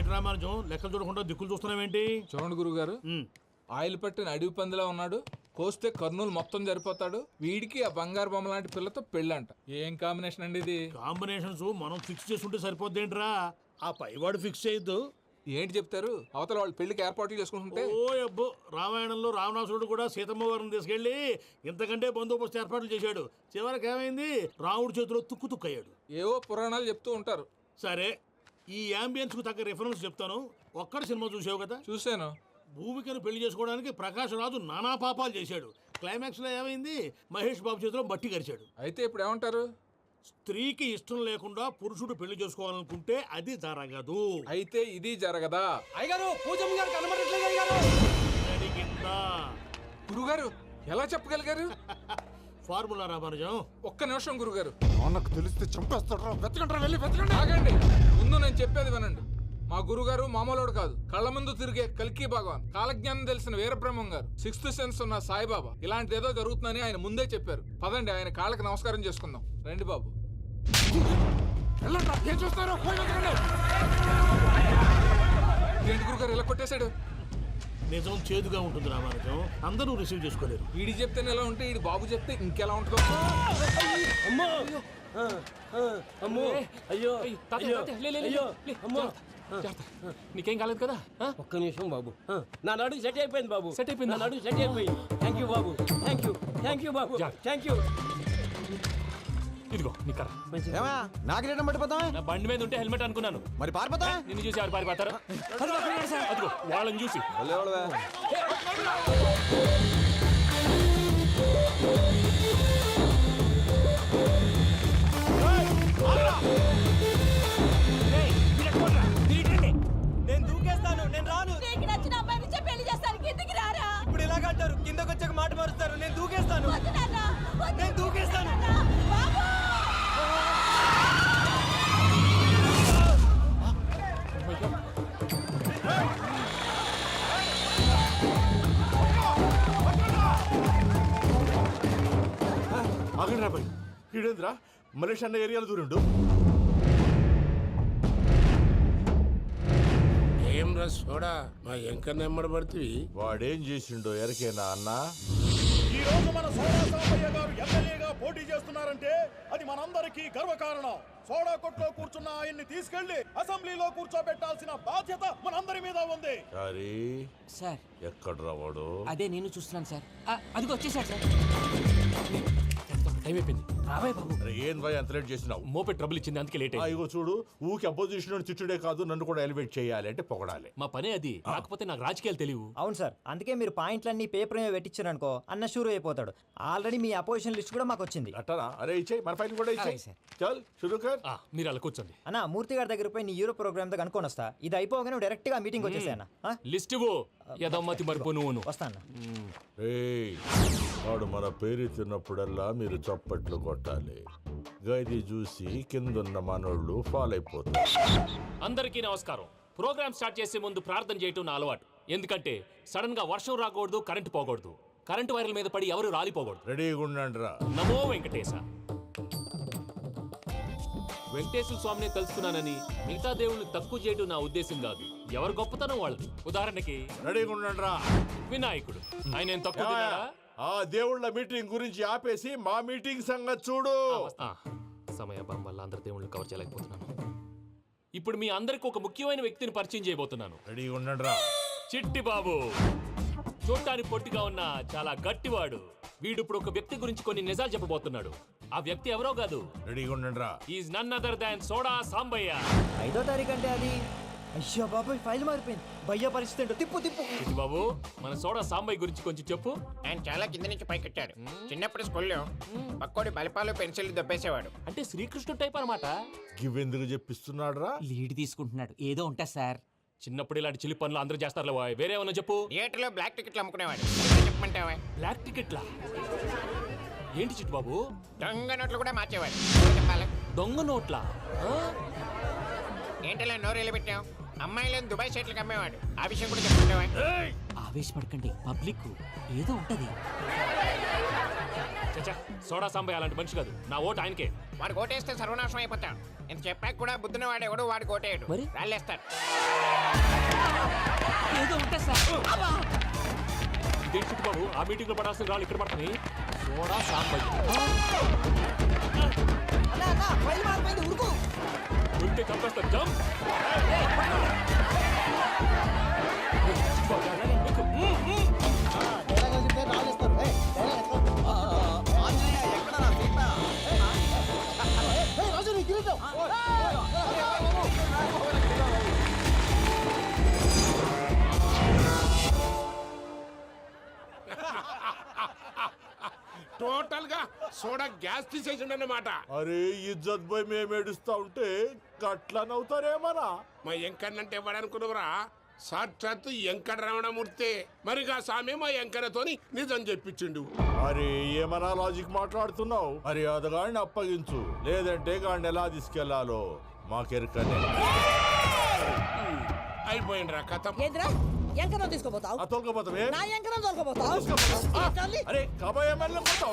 ఏంటి రామానుజం లెక్కలు చూడకుండా దిక్కులు చూస్తున్నావేంటి? చూడండి గురుగారు, ఆయిల్ పట్టిన అడవి పందిలా ఉన్నాడు, కోస్తే కర్నూలు మొత్తం సరిపోతాడు. వీడికి ఆ బంగారు బొమ్మ లాంటి పిల్లతో పెళ్ళంట. ఏం కాంబినేషన్ అండి ఇది? కాంబినేషన్స్ మనం ఫిక్స్ చేసుకుంటే సరిపోద్దేంట్రా, ఆ పైవాడు ఫిక్స్ చేయొద్దు. ఏంటి చెప్తారు? అవతల వాళ్ళు పెళ్లికి ఏర్పాట్లు చేసుకుంటుంటే. ఓ అబ్బో, రామాయణంలో రావణాసురుడు కూడా సీతమ్మ వారిని తీసుకెళ్లి ఇంతకంటే బందోబస్తు ఏర్పాట్లు చేశాడు. చివరికి ఏమైంది? రాముడి చేతిలో తుక్కయ్యాడు. ఏవో పురాణాలు చెప్తూ ఉంటారు. సరే, ఈ యాంబియన్స్ కు తగ్గ రిఫరెన్స్ చెప్తాను. ఒక్కడి సినిమా చూసావు కదా? చూశాను. భూమికను పెళ్లి చేసుకోవడానికి ప్రకాష్ రాజు నానా పాపాలు చేశాడు. క్లైమాక్స్ లో ఏమైంది? మహేష్ బాబు చేతిలో బట్టి కరిచాడు. అయితే ఇప్పుడు ఏమంటారు? స్త్రీకి ఇష్టం లేకుండా పురుషుడు పెళ్లి చేసుకోవాలనుకుంటే అది జరగదు. అయితే ఇది జరగదా? అయ్యగారు, పూజమ్మ గారు కనబడట్లేదు అయ్యగారు. జరిగిందా? గురుగారు ఎలా చెప్పగలిగారు? ఫార్ములా రామానుజం. ఒక్క నిమిషం గురుగారు. నాకు తెలిస్తే చంపేస్తాడు. వెతకంటారా, వెళ్ళి వెతకండి. ఆగండి, ముందు నేను చెప్పేది వినండి. మా గురుగారు మామూలుడు కాదు, కళ్ళ ముందు తిరిగే కల్కి భగవాన్, కాలజ్ఞానం తెలిసిన వీరబ్రహ్మం గారు, సిక్స్త్ సెన్స్ ఉన్న సాయిబాబా. ఇలాంటిది ఏదో జరుగుతుందని ఆయన ముందే చెప్పారు. పదండి, ఆయన కాళ్ళకి నమస్కారం చేసుకుందాం. రండి బాబు. వెళ్ళండి, ఏం చూస్తారో పోయి వెతకండి. ఏంటి గురుగారు ఇలా కొట్టేశాడు? నిజం చేదుగా ఉంటుంది రామానుజం, అందరూ రిసీవ్ చేసుకోలేరు. వీడి చెప్తేనే ఎలా ఉంటే వీడి బాబు చెప్తే ఇంకెలా ఉంటుందో. అమ్మో అమ్మో, అయ్యో అయ్యో అమ్మో. నీకేం కాలేదు కదా? ఒక్క నిమిషం బాబు, నా నడు సెట్ అయిపోయింది బాబు. సెట్ అయిపోయింది. నా నడు సెట్ అయిపోయింది. Thank you Babu, thank you, thank you Babu, thank you. ఇదిగో నీ కర్ర. నాకు రేటం పట్టిపోతాం. నా బండి మీద ఉంటే హెల్మెట్ అనుకున్నాను. మరి పారిపోతా. నిన్ను చూసి ఎవరు పారిపోతారా? అదిగో వాళ్ళని చూసి. నేను దూకేస్తాను, నేను రాను. నీకు నచ్చిన అమ్మాయి నుంచే పెళ్లి చేస్తాను, కిందికి రారా. ఇప్పుడు ఇలాగంటారు, కిందకి వచ్చాక మాట మారుస్తారు. నేను దూకేస్తాను, వద్దు నాన్న, వద్దు. నేను దూకేస్తాను. బాబు! ఆగండి రాబాయ్, ఈడేంద్రా మలేషియా అన్న ఏరియాలో దూరిండు. ఏం రా సోడా, మా ఎంకన్న నెమ్మడబడితే వాడేం చేసిండో ఎరకేనా అన్నా? ఈ రోజు మన సోడా సాంబయ్య గారు ఎమ్మెల్యేగా పోటీ చేస్తున్నారంటే అది మనందరికీ గర్వకారణం. సోడా కొట్లో కూర్చున్న ఆయన్ని తీసుకెళ్లి అసెంబ్లీలో కూర్చోబెట్టాల్సిన బాధ్యత మనందరి మీద ఉంది. సారీ సార్, ఎక్కడ రావాడు? అదే నేను చూస్తున్నాను సార్. అదిగో వచ్చేసాడు సార్. టైం అయిపోయింది. రాబాయ్ బాబు. ఏం భయ అంత లేట్ చేసినావు? మోపెట్ ట్రబుల్ ఇచ్చింది, అందుకే లేట్ అయింది. ఇగో చూడు, ఊకి అపోజిషన్ తిట్టుడే కాదు, నన్ను కూడా ఎలివేట్ చేయాలి అంటే పొగడాలి. మా పనే అది. కాకపోతే నాకు రాజకీయాలు తెలియవు. అవును సార్, అందుకే మీరు పాయింట్లన్నీ పేపర్ మీద పెట్టించారు అనుకో, అన్న షూర్ అయిపోతాడు. ఆల్రెడీ మీ అపోజిషన్ లిస్ట్ కూడా మాకు వచ్చింది. అట్టనా? అరే ఇచ్చేయి, మన ఫైల్ కూడా ఇచ్చేయి. అలాగే సార్. చల్ షురూ కర్. మీరు అలా కూర్చోండి. అన్న, మూర్తి గారి దగ్గర పోయి నీ యూరో ప్రోగ్రామ్ తో కనుక్కొని వస్తా. ఇది అయిపోగానే డైరెక్ట్ గా మీటింగ్ వచ్చేసాయన్న. లిస్ట్ ఇవ్వు. యదమ్మతి మరిపో నువ్వు. వస్తా అన్న. ఏయ్, వాడు మన పేరు తిన్నప్పుడల్లా మీరు చప్పట్లు కొట్టాలి. గది చూసి కిందున్న మనోళ్ళు ఫాలో అయిపోతారు. అందరికీ నమస్కారం. ప్రోగ్రామ్ స్టార్ట్ చేసే ముందు ప్రార్థన చేయటం నా అలవాటు. ఎందుకంటే సడన్ గా వర్షం రాకూడదు, కరెంటు పోకూడదు, కరెంటు వైర్ల మీద పడి ఎవరు రాలిపోకూడదు. రెడీగా ఉండండి రా. నమో వెంకటేశ. వెంకటేశ్వర స్వామిని కలుసుకున్నానని మిగతా దేవుళ్ళని తక్కువ చేయడం నా ఉద్దేశం కాదు. ఎవరు గొప్పతనం వాళ్ళది. ఉదాహరణకి రెడీగా ఉండండి రా. వినాయకుడు, ఆయన ఏం తక్కువ తిన్నాడా? ఆ దేవుళ్ళ మీటింగ్ గురించి ఆపేసి మా మీటింగ్ సంగతి చూడు. సమయాభావం వల్ల అందరి దేవుళ్ళని కవర్ చేయలేకపోతున్నాను. ఇప్పుడు మీ అందరికి ఒక ముఖ్యమైన వ్యక్తిని పరిచయం చేయబోతున్నాను. రెడీగా ఉండండి రా. చిట్టి బాబు. చూడటానికి పొట్టిగా ఉన్న చాలా గట్టివాడు. వీడు ఇప్పుడు ఒక వ్యక్తి గురించి కొన్ని నిజాలు చెప్పబోతున్నాడు. ఆ వ్యక్తి ఎవరో కాదు. రెడీగా ఉండండి రా. Is none other than Soda Sambayya. 5వ తారీఖు అంటే అది. అయ్యో బాబు, ఫైల్ మారిపోయింది. భయ్య పరిస్థితి ఏంటో తిప్పు తిప్పు. చిట్టి బాబు, మన సోడా సాంబయ్య గురించి కొంచెం చెప్పు. ఆయన చాలా కింద నుంచి పైకెట్టాడు. చిన్నప్పుడు స్కూల్లో పక్కోడి బలిపాలు పెన్సిల్ దొబ్బేసేవాడు. అంటే శ్రీకృష్ణుడు టైప్ అనమాట. గివెందుకు చెప్పిస్తున్నాడు రా? లీడ్ తీసుకుంటున్నాడు, ఏదో ఉంటా సార్. చిన్నప్పుడు ఇలాంటి చిలి పనులు అందరూ చేస్తారు. వేరే ఏమన్నా చెప్పు. థియేటర్లో బ్లాక్ టికెట్లు అమ్ముకునేవాడు. చెప్పమంటావా? బ్లాక్ టికెట్లా? ఏంటి చిట్టు బాబు? దొంగ నోట్లు కూడా మార్చేవాడు. చెప్పాలి. దొంగ నోట్లా? ఏంటలా నోరేళ్ళు పెట్టావు? అమ్మాయిలను దుబాయ్ షర్ట్లకు అమ్మేవాడు. ఆ విషయం కూడా చెప్పమంటావా? ఆవేశపడకండి, పబ్లిక్ ఏదో ఉంటది. చచ్చా సోడా సాంబయ్య అలాంటి మనిషి కాదు. నా ఓటు ఆయనకే. వాడు ఓటేస్తే సర్వనాశనం అయిపోతాడు. ఇంత చెప్పాక కూడా బుద్ధిన వాడేవాడు వాడు ఓటేయడు. మరి? రాళ్ళేస్తాడు. ఏదో ఉంటుంది సార్. ఇదేంటి చిట్టు బాబు, ఆ మీటింగ్ లో పడాల్సిన రాళ్ళు ఇక్కడ పడుతున్నాయి. సోడా సాంబయ్య ఉరికే చంపేస్తారు. జంప్. టోటల్ గా సోడా గ్యాస్ తీసేసిండు అన్నమాట. అరే ఇజ్జత్ పోయి మేము ఏడుస్తా ఉంటే గట్లా నవ్వుతారేమరా? మా ఎంకన్నంటే ఎవడనుకున్నవరా? సాక్షాత్ ఎంకట రమణమూర్తి. మరిగా సామె మా ఎంకన్నతోని నిజం చెప్పించిండు. అరే ఏమన్నా లాజిక్ మాట్లాడుతున్నావు? అరే అదగాడిని అప్పగించు, లేదంటే గాడిని ఎలా తీసుకెళ్లాలో మాకెరకనే. అయిపోయిండ్రా కథ. ఏంద్రా ఎంకరం తీసుకోపోతావు? తోలుకపోతావే? నా ఎంకరం తోలుకోపోతావు? అరే కాబోయే ఎమ్మెల్యే కొడతావు.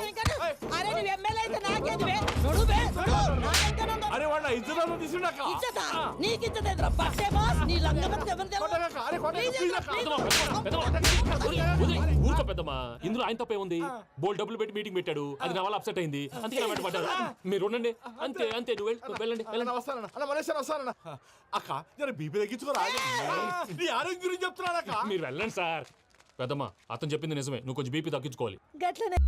అరే నువ్వు ఎమ్మెల్యే అయితే నాకేది బే? నడు బే, నడు. నా ఎంకరం అరే వాడిన ఇజ్జత్ తీసుకున్నాక ఇచ్చతా నీకు ఇచ్చదేంద్రా? పట్టే బాస్ నీ లంగమతి ఎవరు ఊరుకో పెద్దమ్మా. ఇందులో ఆయన తప్పే ఉంది. బోల్ డబ్బులు పెట్టి మీటింగ్ పెట్టాడు. అది నా వల్ల అప్సెట్ అయింది. అందుకే నా వెంట పడ్డారు. మీరు ఉండండి. అంతే అంతే. నువ్వు వెళ్ళండి వెళ్ళండి. వస్తానన్నా అన్న మలేషియా వస్తానన్నా. అక్క నేను బీపీ తగ్గించుకోరా? నీ ఆరోగ్యం గురించి చెప్తున్నాను అక్క. మీరు వెళ్ళండి సార్. పెద్దమ్మా అతను చెప్పింది నిజమే. నువ్వు కొంచెం బీపీ తగ్గించుకోవాలి. గట్లనే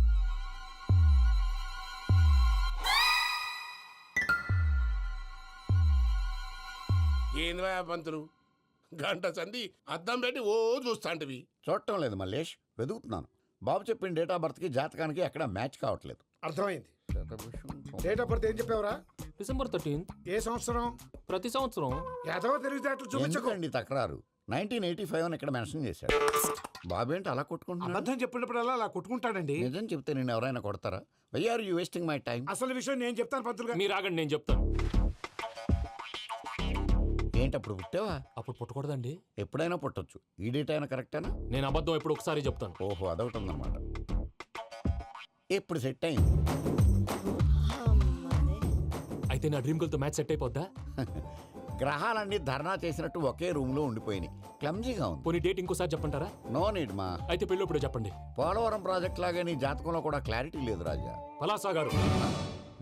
ఏంది పంతులు, గంట సంధి అద్దం పెట్టి ఓ చూస్తాంటివి. చూడటం లేదు మల్లేష్, వెతుకుతున్నాను. బాబు చెప్పిన డేట్ ఆఫ్ బర్త్కి జాతకానికి ఎక్కడ మ్యాచ్ కావట్లేదు. అర్థమైంది. డేట్ ఆఫ్ బర్త్ ఏం చెప్పావురా? December 13th. ఏ సంవత్సరం? ప్రతి సంవత్సరం. ఏదో తెలివితేటలు చూపించకు. ఎందుకండి తక్రారు? 1985 అని ఇక్కడ మెన్షన్ చేశాడు. బాబు ఏంటి అలా కొట్టుకుంటున్నాడు? అబద్ధం చెప్పినప్పుడల్లా అలా కొట్టుకుంటాడండి. నిజం చెప్తే నేను ఎవరైనా కొడతారా? Why are you wasting my time? అసలు విషయం నేను చెప్తాను పంతులు గారు. మీరు ఆగండి, నేను చెప్తాను. ఏంటి అప్పుడు పుట్టావా? అప్పుడు పుట్టకూడదండి. ఎప్పుడైనా పుట్టొచ్చు. ఈ డేట్ అయినా కరెక్టేనా? నేను అబద్ధం ఎప్పుడు ఒకసారి చెప్తాను. ఓహో అదొకటి ఉందన్నమాట. ఎప్పుడు సెట్ అయింది? అయితే నా డ్రీమ్ గర్ల్ తో మ్యాచ్ సెట్ అయిపోద్దా? గ్రహాలన్నీ ధర్నా చేసినట్టు ఒకే రూమ్ లో ఉండిపోయినాయి. క్లమ్జీగా ఉంది. పోనీ డేట్ ఇంకోసారి చెప్పంటారా? నో నీడ్ మా. అయితే పెళ్ళప్పుడు చెప్పండి. పోలవరం ప్రాజెక్ట్ లాగే నీ జాతకంలో కూడా క్లారిటీ లేదు రాజా. పలాసా గారు,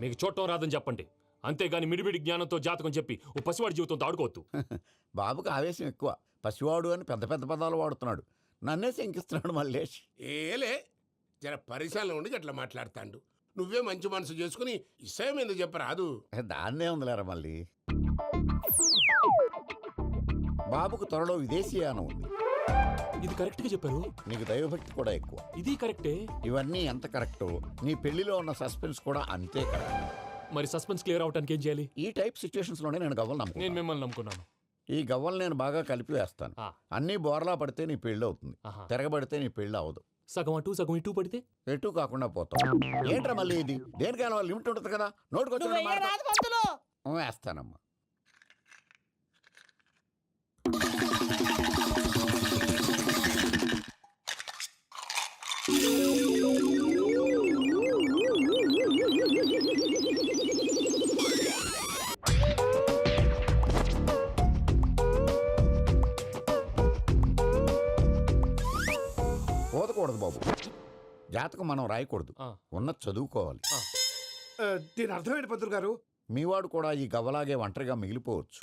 మీకు చూడటం రాదని చెప్పండి. అంతేగాని మిడిమిడి జ్ఞానంతో జాతకం చెప్పి ఓ పసివాడి జీవితంతో ఆడుకోవద్దు. బాబుకి ఆవేశం ఎక్కువ. పసివాడు అని పెద్ద పెద్ద పదాలు వాడుతున్నాడు. నన్నే శంకిస్తున్నాడు మల్లేష్. ఏలే జర పరిశ్రమలో ఉండి అట్లా మాట్లాడతాండు. నువ్వే మంచి మనసు చేసుకుని ఇష్టం ఎందుకు చెప్పరాదు? దాన్నే ఉందిలేరా మళ్ళీ. బాబుకు త్వరలో విదేశీయానం ఉంది. ఇది కరెక్ట్ గా చెప్పారు. నీకు దైవభక్తి కూడా ఎక్కువ. ఇది కరెక్టే. ఇవన్నీ ఎంత కరెక్టో నీ పెళ్లిలో ఉన్న సస్పెన్స్ కూడా అంతే కరెక్ట్. మరి సస్పెన్స్ క్లియర్ అవడానికి ఏం చేయాలి? ఈ టైప్ సిచ్యువేషన్స్ లోనే నేను గవ్వలు నేను నమ్ముకున్నాను. మిమ్మల్ని నమ్ముకున్నాను. ఈ గవ్వలు నేను బాగా కలిపి వేస్తాను. అన్నీ బోర్లా పడితే నీ పెళ్లి అవుతుంది. ఆహా. తిరగబడితే నీ పెళ్లి అవదు. సగం అటు సగం ఇటు పడితే ఎటు కాకుండా పోతాం. ఏంట్రా మళ్ళీ ఇది? దేనికైనా లిమిట్ ఉంటుంది కదా. నోటుకొచ్చిన రాదు పంతులు. వేస్తానమ్మా. పోదకూడదు బాబు. జాతకం మనం రాయకూడదు. ఉన్నది చదువుకోవాలి. దీని అర్థమైంది పంతులు గారు. మీవాడు కూడా ఈ గవ్వలాగే ఒంటరిగా మిగిలిపోవచ్చు.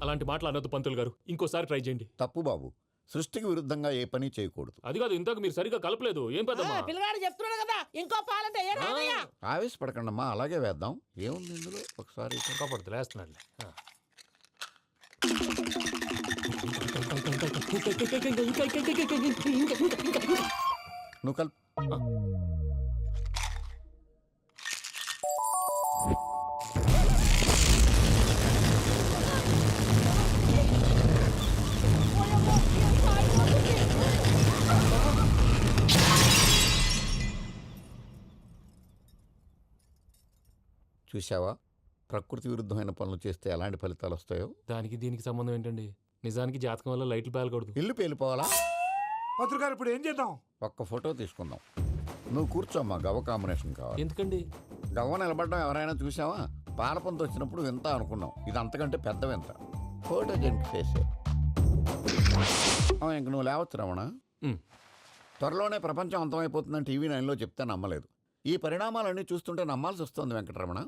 అలాంటి మాటలు అనొద్దు పంతులు గారు. ఇంకోసారి ట్రై చేయండి. తప్పు బాబు. సృష్టికి విరుద్ధంగా ఏ పని చేయకూడదు. అది కాదు, ఇంతకు మీరు సరిగ్గా కలపలేదు. ఏం పెద్దమ్మా? పిల్లగాడు చెప్తున్నాడు కదా ఇంకో పాలంటే ఏ రాదయ్యా? ఆవేశపడకండమ్మా, అలాగే వేద్దాం. ఏముంది ఇందులో? ఒకసారి కాపాడుతు లేస్తున్నాడు. నువ్వు కలుపు. చూసావా, ప్రకృతి విరుద్ధమైన పనులు చేస్తే ఎలాంటి ఫలితాలు వస్తాయో. దానికి దీనికి సంబంధం ఏంటండి? నిజానికి జాతకం వల్ల లైట్లు పేలకూడదు. ఇల్లు పేలిపోవాలా? పంతులు గారు ఇప్పుడు ఏం చేద్దాం? ఒక్క ఫోటో తీసుకుందాం. నువ్వు కూర్చోమ్మా, గవ్వ కాంబినేషన్ కావాలి. ఎందుకండి? గవ్వ నిలబడడం ఎవరైనా చూసావా? పాలపంత వచ్చినప్పుడు వింత అనుకున్నాం, ఇది అంతకంటే పెద్ద వింత. Photogenic face. ఇంక నువ్వు లేవచ్చు రమణ. త్వరలోనే ప్రపంచం అంతమైపోతుందని టీవీ 9లో చెప్తే నమ్మలేదు. ఈ పరిణామాలన్నీ చూస్తుంటే నమ్మాల్సి వస్తుంది వెంకటరమణ.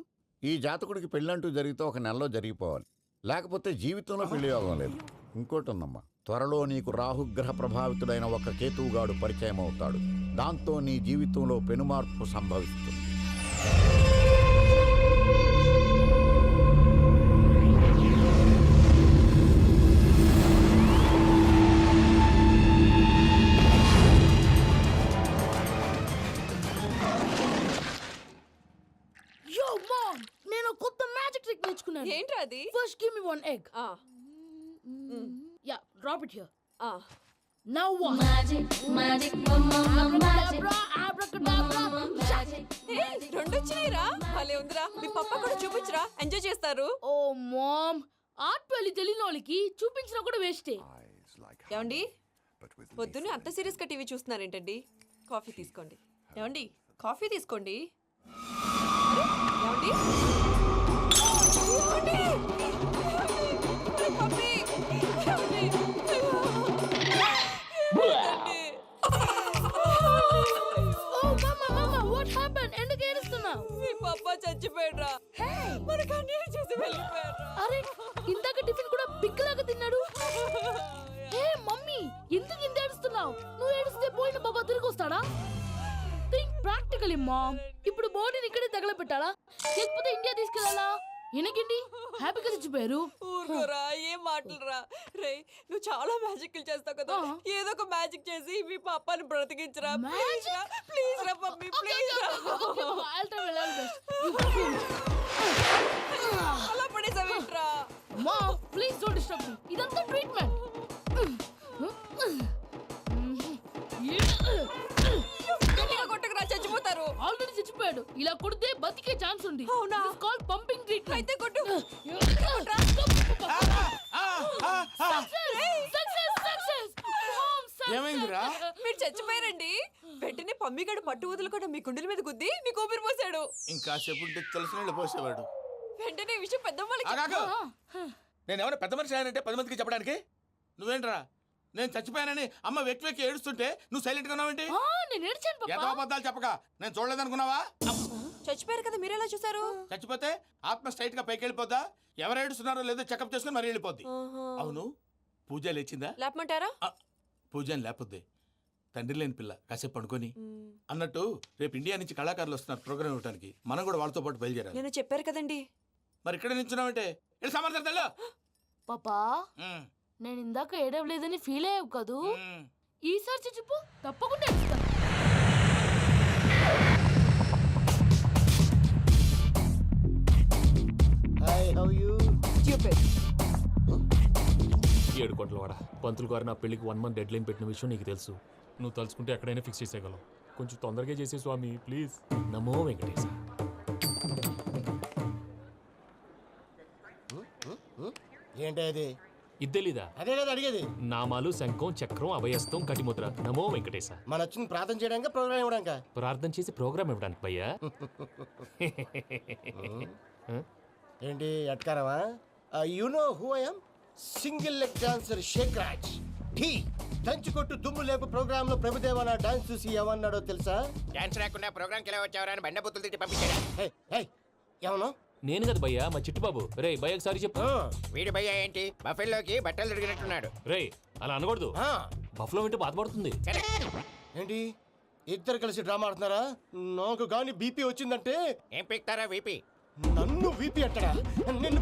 ఈ జాతకుడికి పెళ్ళంటూ జరిగితే ఒక నెలలో జరిగిపోవాలి, లేకపోతే జీవితంలో పెళ్లి యోగం లేదు. ఇంకోటి ఉందమ్మా, త్వరలో నీకు రాహుగ్రహ ప్రభావితుడైన ఒక కేతువుగాడు పరిచయం అవుతాడు. దాంతో నీ జీవితంలో పెనుమార్పు సంభవిస్తుంది. నేను కొత్త మ్యాజిక్ ట్రిక్ నేర్చుకున్నాను. ఏంట్రా అది? First give me one egg. Yeah, drop it here. Now what? Magic రెండు వచ్చినాయిరా. భలే ఉందిరా. మీ పప్ప కూడా చూపించరా, ఎంజాయ్ చేస్తారు. ఓ మామ్, ఆర్ట్ పెళ్లి తెలియని వాళ్ళకి చూపించినా కూడా వేస్టే. ఏమండి, పొద్దున్నే అంత సీరియస్ గా టీవీ చూస్తున్నారేంటండి? కాఫీ తీసుకోండి. ఏమండి, కాఫీ తీసుకోండి. ఏమండి? మీ పాప చచ్చిపోయాడ్రా. మనకు అన్యాయం చేసి వెళ్ళిపోయాడ్రా. అరే, ఇందాక టిఫిన్ కూడా పిక్కలాగా తిన్నాడు. హే మమ్మీ, ఎందుకు ఇంత ఏడుస్తున్నావు? నువ్వు ఏడిస్తే పోయిన బాబా తిరిగి వస్తాడా? Think practically mom. ఇప్పుడు బాడీని ఇక్కడే తగలబెట్టాలా, లేకపోతే ఇండియా తీసుకెళ్ళాలా? ఎనకండి హ్యాపీగా చచ్చిపోయారు. ఊరుకోరా, ఏం మాటలురా. రే, నువ్వు చాలా మ్యాజిక్లు చేస్తావు కదా, ఏదో ఒక మ్యాజిక్ చేసి మీ పాపాని బ్రతికించరా. ప్లీజ్ రా మమ్మీ, ప్లీజ్ రా. అలా పడేసావేంట్రా? Mom, please don't disturb me. ఇదంతా ట్రీట్మెంట్. కొట్టకరా, చచ్చిపోతారు. ఆల్రెడీ చచ్చిపోయాడు. ఇలా కొడితే బతికే ఛాన్స్ ఉంది. అవునా? This called pumping treatment. అయితే కొట్టు. ఏమైందిరా? మీరు చచ్చిపోయారండి. వెంటనే పమ్మిగాడు పట్టు వదులుకుండా మీ గుండెల మీద గుద్ది మీకు ఊపిరి పోసాడు. ఇంకా చెప్పుంటే తెలిసిన పోసేవాడు. వెంటనే ఈ విషయం పెద్ద నేను ఎవరైనా పెద్ద మనిషి అంటే 10 మందికి చెప్పడానికి. నువ్వేంట్రా, నేను చచ్చిపోయానని అమ్మ వెక్కి ఏడుస్తుంటే నువ్వు సైలెంట్ గా ఉన్నావేంటి? నేను ఏడ్చాను పాపా. ఏదో అబద్ధాలు చెప్పక నేను చూడలేదనుకున్నావా? చచ్చిపోయారు కదా, మీరెలా చూసారు? చచ్చిపోతే ఆత్మ స్ట్రైట్ గా పైకి వెళ్ళిపోద్దా? ఎవరు ఏడుస్తున్నారో లేదో చెకప్ చేసుకుని మరీ వెళ్ళిపోద్ది. అవును, పూజ లేచిందా? లేపమంటారా? పూజ లేకపోద్ది. తండ్రి లేని పిల్ల, కాసేపు పడుకొని. అన్నట్టు రేపు ఇండియా నుంచి కళాకారులు వస్తున్నారు ప్రోగ్రామ్ ఇవ్వడానికి. మనం కూడా వాళ్ళతో పాటు బయలుదేరాలి. నేను చెప్పారు కదండి. మరి ఇక్కడ నిల్చున్నావంటే సమర్థతలో పాపా, నేను ఇందాక ఏడవలేదని ఫీల్ అయ్యావు కదూ? ఈసారి చచ్చిపో, తప్పకుండా ఏడుస్తా. ఏడు కోట్ల వాడ పంతులు గారు నా పెళ్లికి 1 month డెడ్ లైన్ పెట్టిన విషయం నీకు తెలుసు. నువ్వు తలుచుకుంటే ఎక్కడైనా ఫిక్స్ చేసేయగలవు. కొంచెం తొందరగా చేసే స్వామి ప్లీజ్. నమో వెంకటేశ. ఏంటి అది? ఇద్దెలీదా? అదే కదా అడిగేది. నామాలు, శంఖం, చక్రం, అభయస్తం, కటిముద్ర. నమో వెంకటేశ. మన వచ్చింది ప్రార్థన చేయడానికి, ప్రోగ్రామ్ ఇవ్వడానికి. ప్రార్థన చేసి ప్రోగ్రామ్ ఇవ్వడానికి భయ్యా. ఏంటి అట్కారమా? You know who I am? Single leg dancer Sheikh Raj. Dhee దంచి కొట్టు దుమ్ము లేపు ప్రోగ్రామ్ లో ప్రభుదేవ నా డాన్స్ చూసి ఏమన్నాడో తెలుసా? డాన్స్ రాకుండా ప్రోగ్రామ్ కి ఎలా వచ్చావరా అని బండ బుద్ధులు తిట్టి పంపించారా? ఏమన్నా? నేను కదా భయ్యా, మా చిట్టుబాబు. రే భయ్య ఒకసారి చెప్పు. వీడి భయ్య ఏంటి బఫెల్లోకి బట్టలు తిరిగినట్టున్నాడు. రే అలా అనకూడదు. బఫ్లో వింటే బాధపడుతుంది. ఏంటి ఇద్దరు కలిసి డ్రామా ఆడుతున్నారా? నాకు గాని బీపీ వచ్చిందంటే ఏం పీక్తారా వీపీ? నన్ను వీపీ అట్టడా? నిన్ను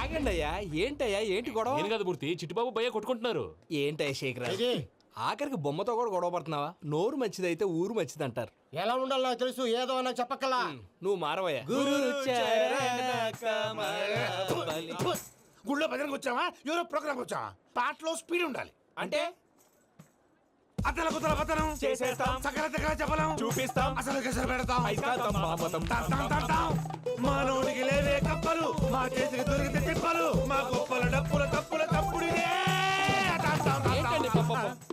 ఆగండి అయ్యా, ఏంటయ్యా, ఏంటి గొడవ? నేను కదా మూర్తి, చిట్టుబాబు భయ్య కొట్టుకుంటున్నారు. ఏంటయ్యా శేఖరా, ఆఖరికి బొమ్మతో కూడా గొడవ పడుతున్నావా? నోరు మంచిదైతే ఊరు మంచిది అంటారు. ఎలా ఉండాలి నాకు తెలుసు, ఏదో నాకు చెప్పక్కలా. నువ్వు మారవయ్యా. గుళ్ళో భజనకు వచ్చావా, ఎవరో ప్రోగ్రామ్ వచ్చావా? పాటలో స్పీడ్ ఉండాలి. అంటే అతల కుతల పతనం చేసేస్తాం, సకల దగ్గర చెప్పలేం, చూపిస్తాం, అసలు గసలు పెడతాం, అయితాం. మానవుడికి లేవే కప్పలు, మా చేతికి దొరికితే తిప్పలు, మా గొప్పల డప్పుల తప్పుల తప్పుడిదే.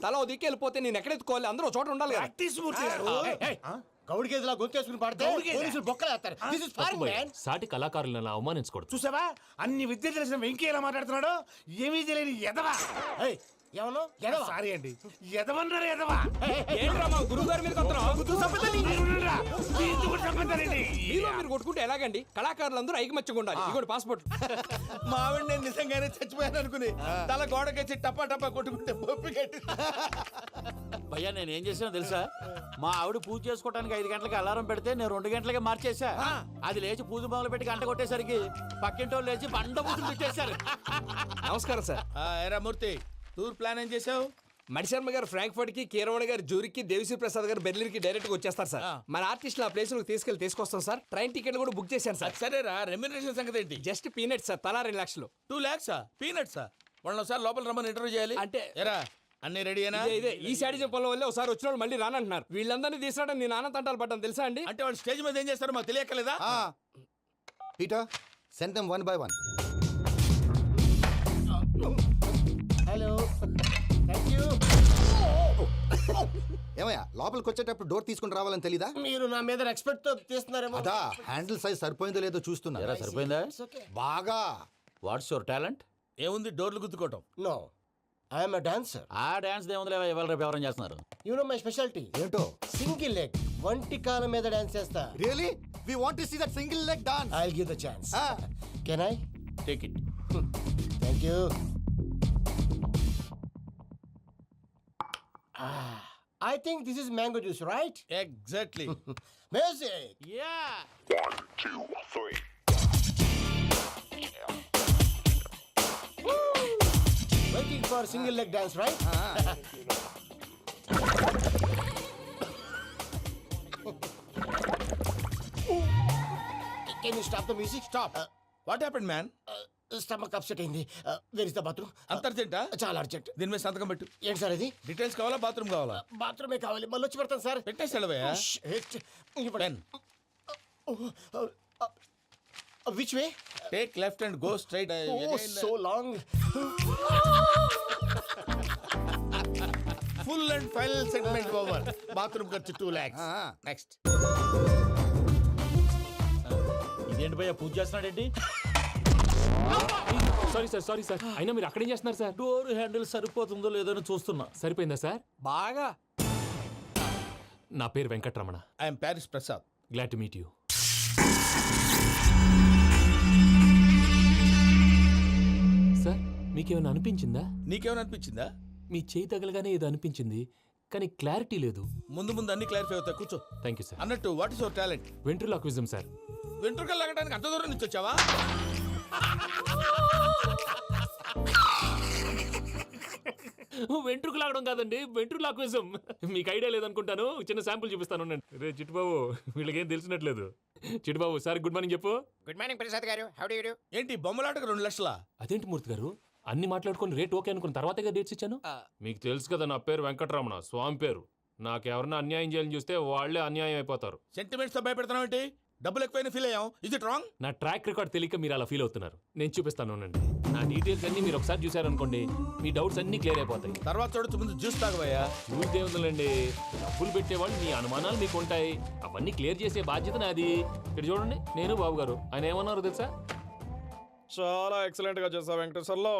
తల ఓ దిక్కు వెళ్ళిపోతే నేను ఎక్కడ ఎత్తుకోవాలి అందరూ ఒక చోట ఉండాలి కదా ప్రాక్టీస్ మూర్తి గారు గౌడి గేదెలా గొంతేసుకుని పాడితే పోలీసులు బొక్కలు వేస్తారు. This is foreign, man. సాటి కళాకారులను అలా అవమానించకూడదు. చూసావా అన్ని విద్య తెలిసిన వెంకీ ఎలా మాట్లాడుతున్నాడు? ఏమీ తెలియని ఎదవా. ఏయ్, ఎవరు ఎడవా? సారీ అండి, ఎదవన్నారు ఎదవా. ఏంట్రా మా గురువు గారి మీద మీరు కొట్టుకుంటే ఎలాగండి? కళాకారులందరూ ఐకమత్యంగా ఉండాలి. ఇదిగోండి పాస్పోర్ట్. మా ఆవిడ నేను నిజంగానే చచ్చిపోయాను అనుకుని తల గోడకొచ్చి టపా టపా కొట్టుకుంటే బొప్పి కట్టి. భయ్యా నేను ఏం చేసానో తెలుసా? మా ఆవిడ పూజ చేసుకోవడానికి 5 గంటలకి అలారం పెడితే నేను 2 గంటలకే మార్చేసా. అది లేచి పూజ మొదలు పెట్టి గంట కొట్టేసరికి పక్కింటి వాళ్ళు లేచి బండ పూజలు పెట్టేశారు. నమస్కారం సార్. ఏరా మూర్తి, టూర్ ప్లాన్ ఏం చేసావు? మణిశర్మ గారు ఫ్రాంక్ఫర్ట్ కి, కీరవాణి గారు జూరికి, దేవిశ్రీ ప్రసాద్ గారు బెర్లిన్ కి డైరెక్ట్ గా వచ్చేస్తారు సార్. మన ఆర్టిస్ట్ ఆ ప్లేస్ తీసుకొస్తాం సార్. ట్రైన్ టికెట్ కూడా బుక్ చేశాను సార్. సరేరా, రెమ్యూనరేషన్ సంగతి ఏంటి? జస్ట్ పీనట్ సార్, తలా 2 లక్షలు. 2 lakhs పీనట్సా? వాళ్ళని ఒకసారి లోపల రమ్మని ఇంటర్వ్యూ చేయాలి. అంటే ఎరా అన్ని రెడీయేనా? ఇదే ఈ శాడీ చెప్పడం వల్ల ఒకసారి వచ్చిన వాళ్ళు మళ్ళీ రానంటున్నారు. వీళ్ళందరినీ తీసుకురావడం నేను నాన్న తంటాలు పడ్డాను తెలుసా అండి? అంటే వాళ్ళు స్టేజ్ మీద ఏం చేస్తారో మాకు తెలియక్కలేదా? Peter, send them one by one. Hello, thank you. ఏమయ్యా లోపలికి వచ్చేటప్పుడు డోర్ తీసుకుని రావాలని తెలీదా? మీరు నా మీద ఎక్స్పెక్ట్ తో తీస్తున్నారేమో. అదా హ్యాండిల్ సైజ్ సరిపోయిందో లేదో చూస్తున్నా. ఎరా సరిపోయిందా? బాగా. What's your talent? ఏముంది, డోర్లు గుద్దుకోవటం. No, I'm a dancer. ఆ డాన్స్ దేవుందిలే, ఇవాళ రేపు ఎవరైనా చేస్తున్నారు. యు నో మై స్పెషాలిటీ ఏంటో? సింగిల్ లెగ్, వంటి కాలం మీద డాన్స్ చేస్తా. Really we want to see that single leg dance. I will give the chance. Can I take it. Thank you. I think this is mango juice, right? Exactly. Music. Yeah. 1 2 3 Waiting for single leg dance, right? Can you stop the music? Stop. What happened, man? Stomach upset అయింది. Where is the bathroom? అంత అర్జెంటా? చాలా urgent. దీని మీద సంతకం పెట్టు. ఏంటి sir ఇది? డీటెయిల్స్ కావాలా, బాత్రూమ్ కావాలా? బాత్రూమే కావాలి, మళ్ళీ వచ్చి పెడతాను సార్. పెట్టేసి వెళ్ళవయ్యా. Pen. Which way? Take left and go straight. Oh, so long. Full and final segment over. Bathroom ఖర్చు 2 lakhs. నెక్స్ట్. ఇదేంటి భయ్యా పూజ చేస్తున్నాడేంటి? Sorry sir. అయినా మీరు అక్కడేం చేస్తున్నారు సార్? డోర్ హ్యాండిల్ సరిపోతుందో లేదో అని చూస్తున్నా. సరిపోయిందా సార్? బాగా. నా పేరు Venkatramana. I'm Paris Prasad. Glad to meet you. Sir మీకేమైనా అనిపించిందా? నీకేమైనా అనిపించిందా? మీ చేయి తగలగానే ఏదో అనిపించింది, కానీ క్లారిటీ లేదు. ముందు అన్ని క్లారిఫై అవుతాయి, కూర్చో. Thank you sir. అన్నట్టు what is your talent? Ventriloquism sir. వెంట్రుకలు లాగడానికి అంత దూరం నుంచి వచ్చావా? వెంట్రుకు లాగడం కాదండి, వెంట్రులాక్విజం. మీకు ఐడియా లేదనుకుంటాను, చిన్న శాంపుల్ చూపిస్తాను. రే చిట్టుబాబు, వీళ్ళకేం తెలిసినట్లేదు. చిట్టుబాబు సార్ గుడ్ మార్నింగ్ చెప్పు. Good morning Prasad garu, how do you do? ఏంటి బొమ్మలాటకు 2 లక్షలా? అదేంటి మూర్తి గారు, అన్ని మాట్లాడుకుని రేట్ ఓకే అనుకున్న తర్వాతగా డేట్స్ ఇచ్చాను. మీకు తెలుసు కదా నా పేరు వెంకటరమణ, స్వామి పేరు. నాకెవరన్నా అన్యాయం చేయాలని చూస్తే వాళ్లే అన్యాయం అయిపోతారు. సెంటిమెంట్స్ తో భయపెడతావు ఏంటి? డబ్బులు ఎక్కువైనా ఫీల్ అయ్యాం. Is it wrong? నా ట్రాక్ రికార్డ్ తెలియక మీరు అలా ఫీల్ అవుతున్నారు. నేను చూపిస్తాను ఉండండి. నా డీటెయిల్స్ అన్ని మీరు ఒకసారి చూసారనుకోండి, మీ డౌట్స్ అన్ని క్లియర్ అయిపోతాయి. తర్వాత చూడొచ్చు, ముందు జ్యూస్ తాగబోయా. చూస్తే ఉందండి, డబ్బులు పెట్టేవాళ్ళు మీ అనుమానాలు మీకు ఉంటాయి, అవన్నీ క్లియర్ చేసే బాధ్యత నాది. ఇక్కడ చూడండి, నేను బాబు గారు. ఆయన ఏమన్నారు తెలుసా? చాలా ఎక్సలెంట్ గా చేసావు వెంకటేశ్వర్లో.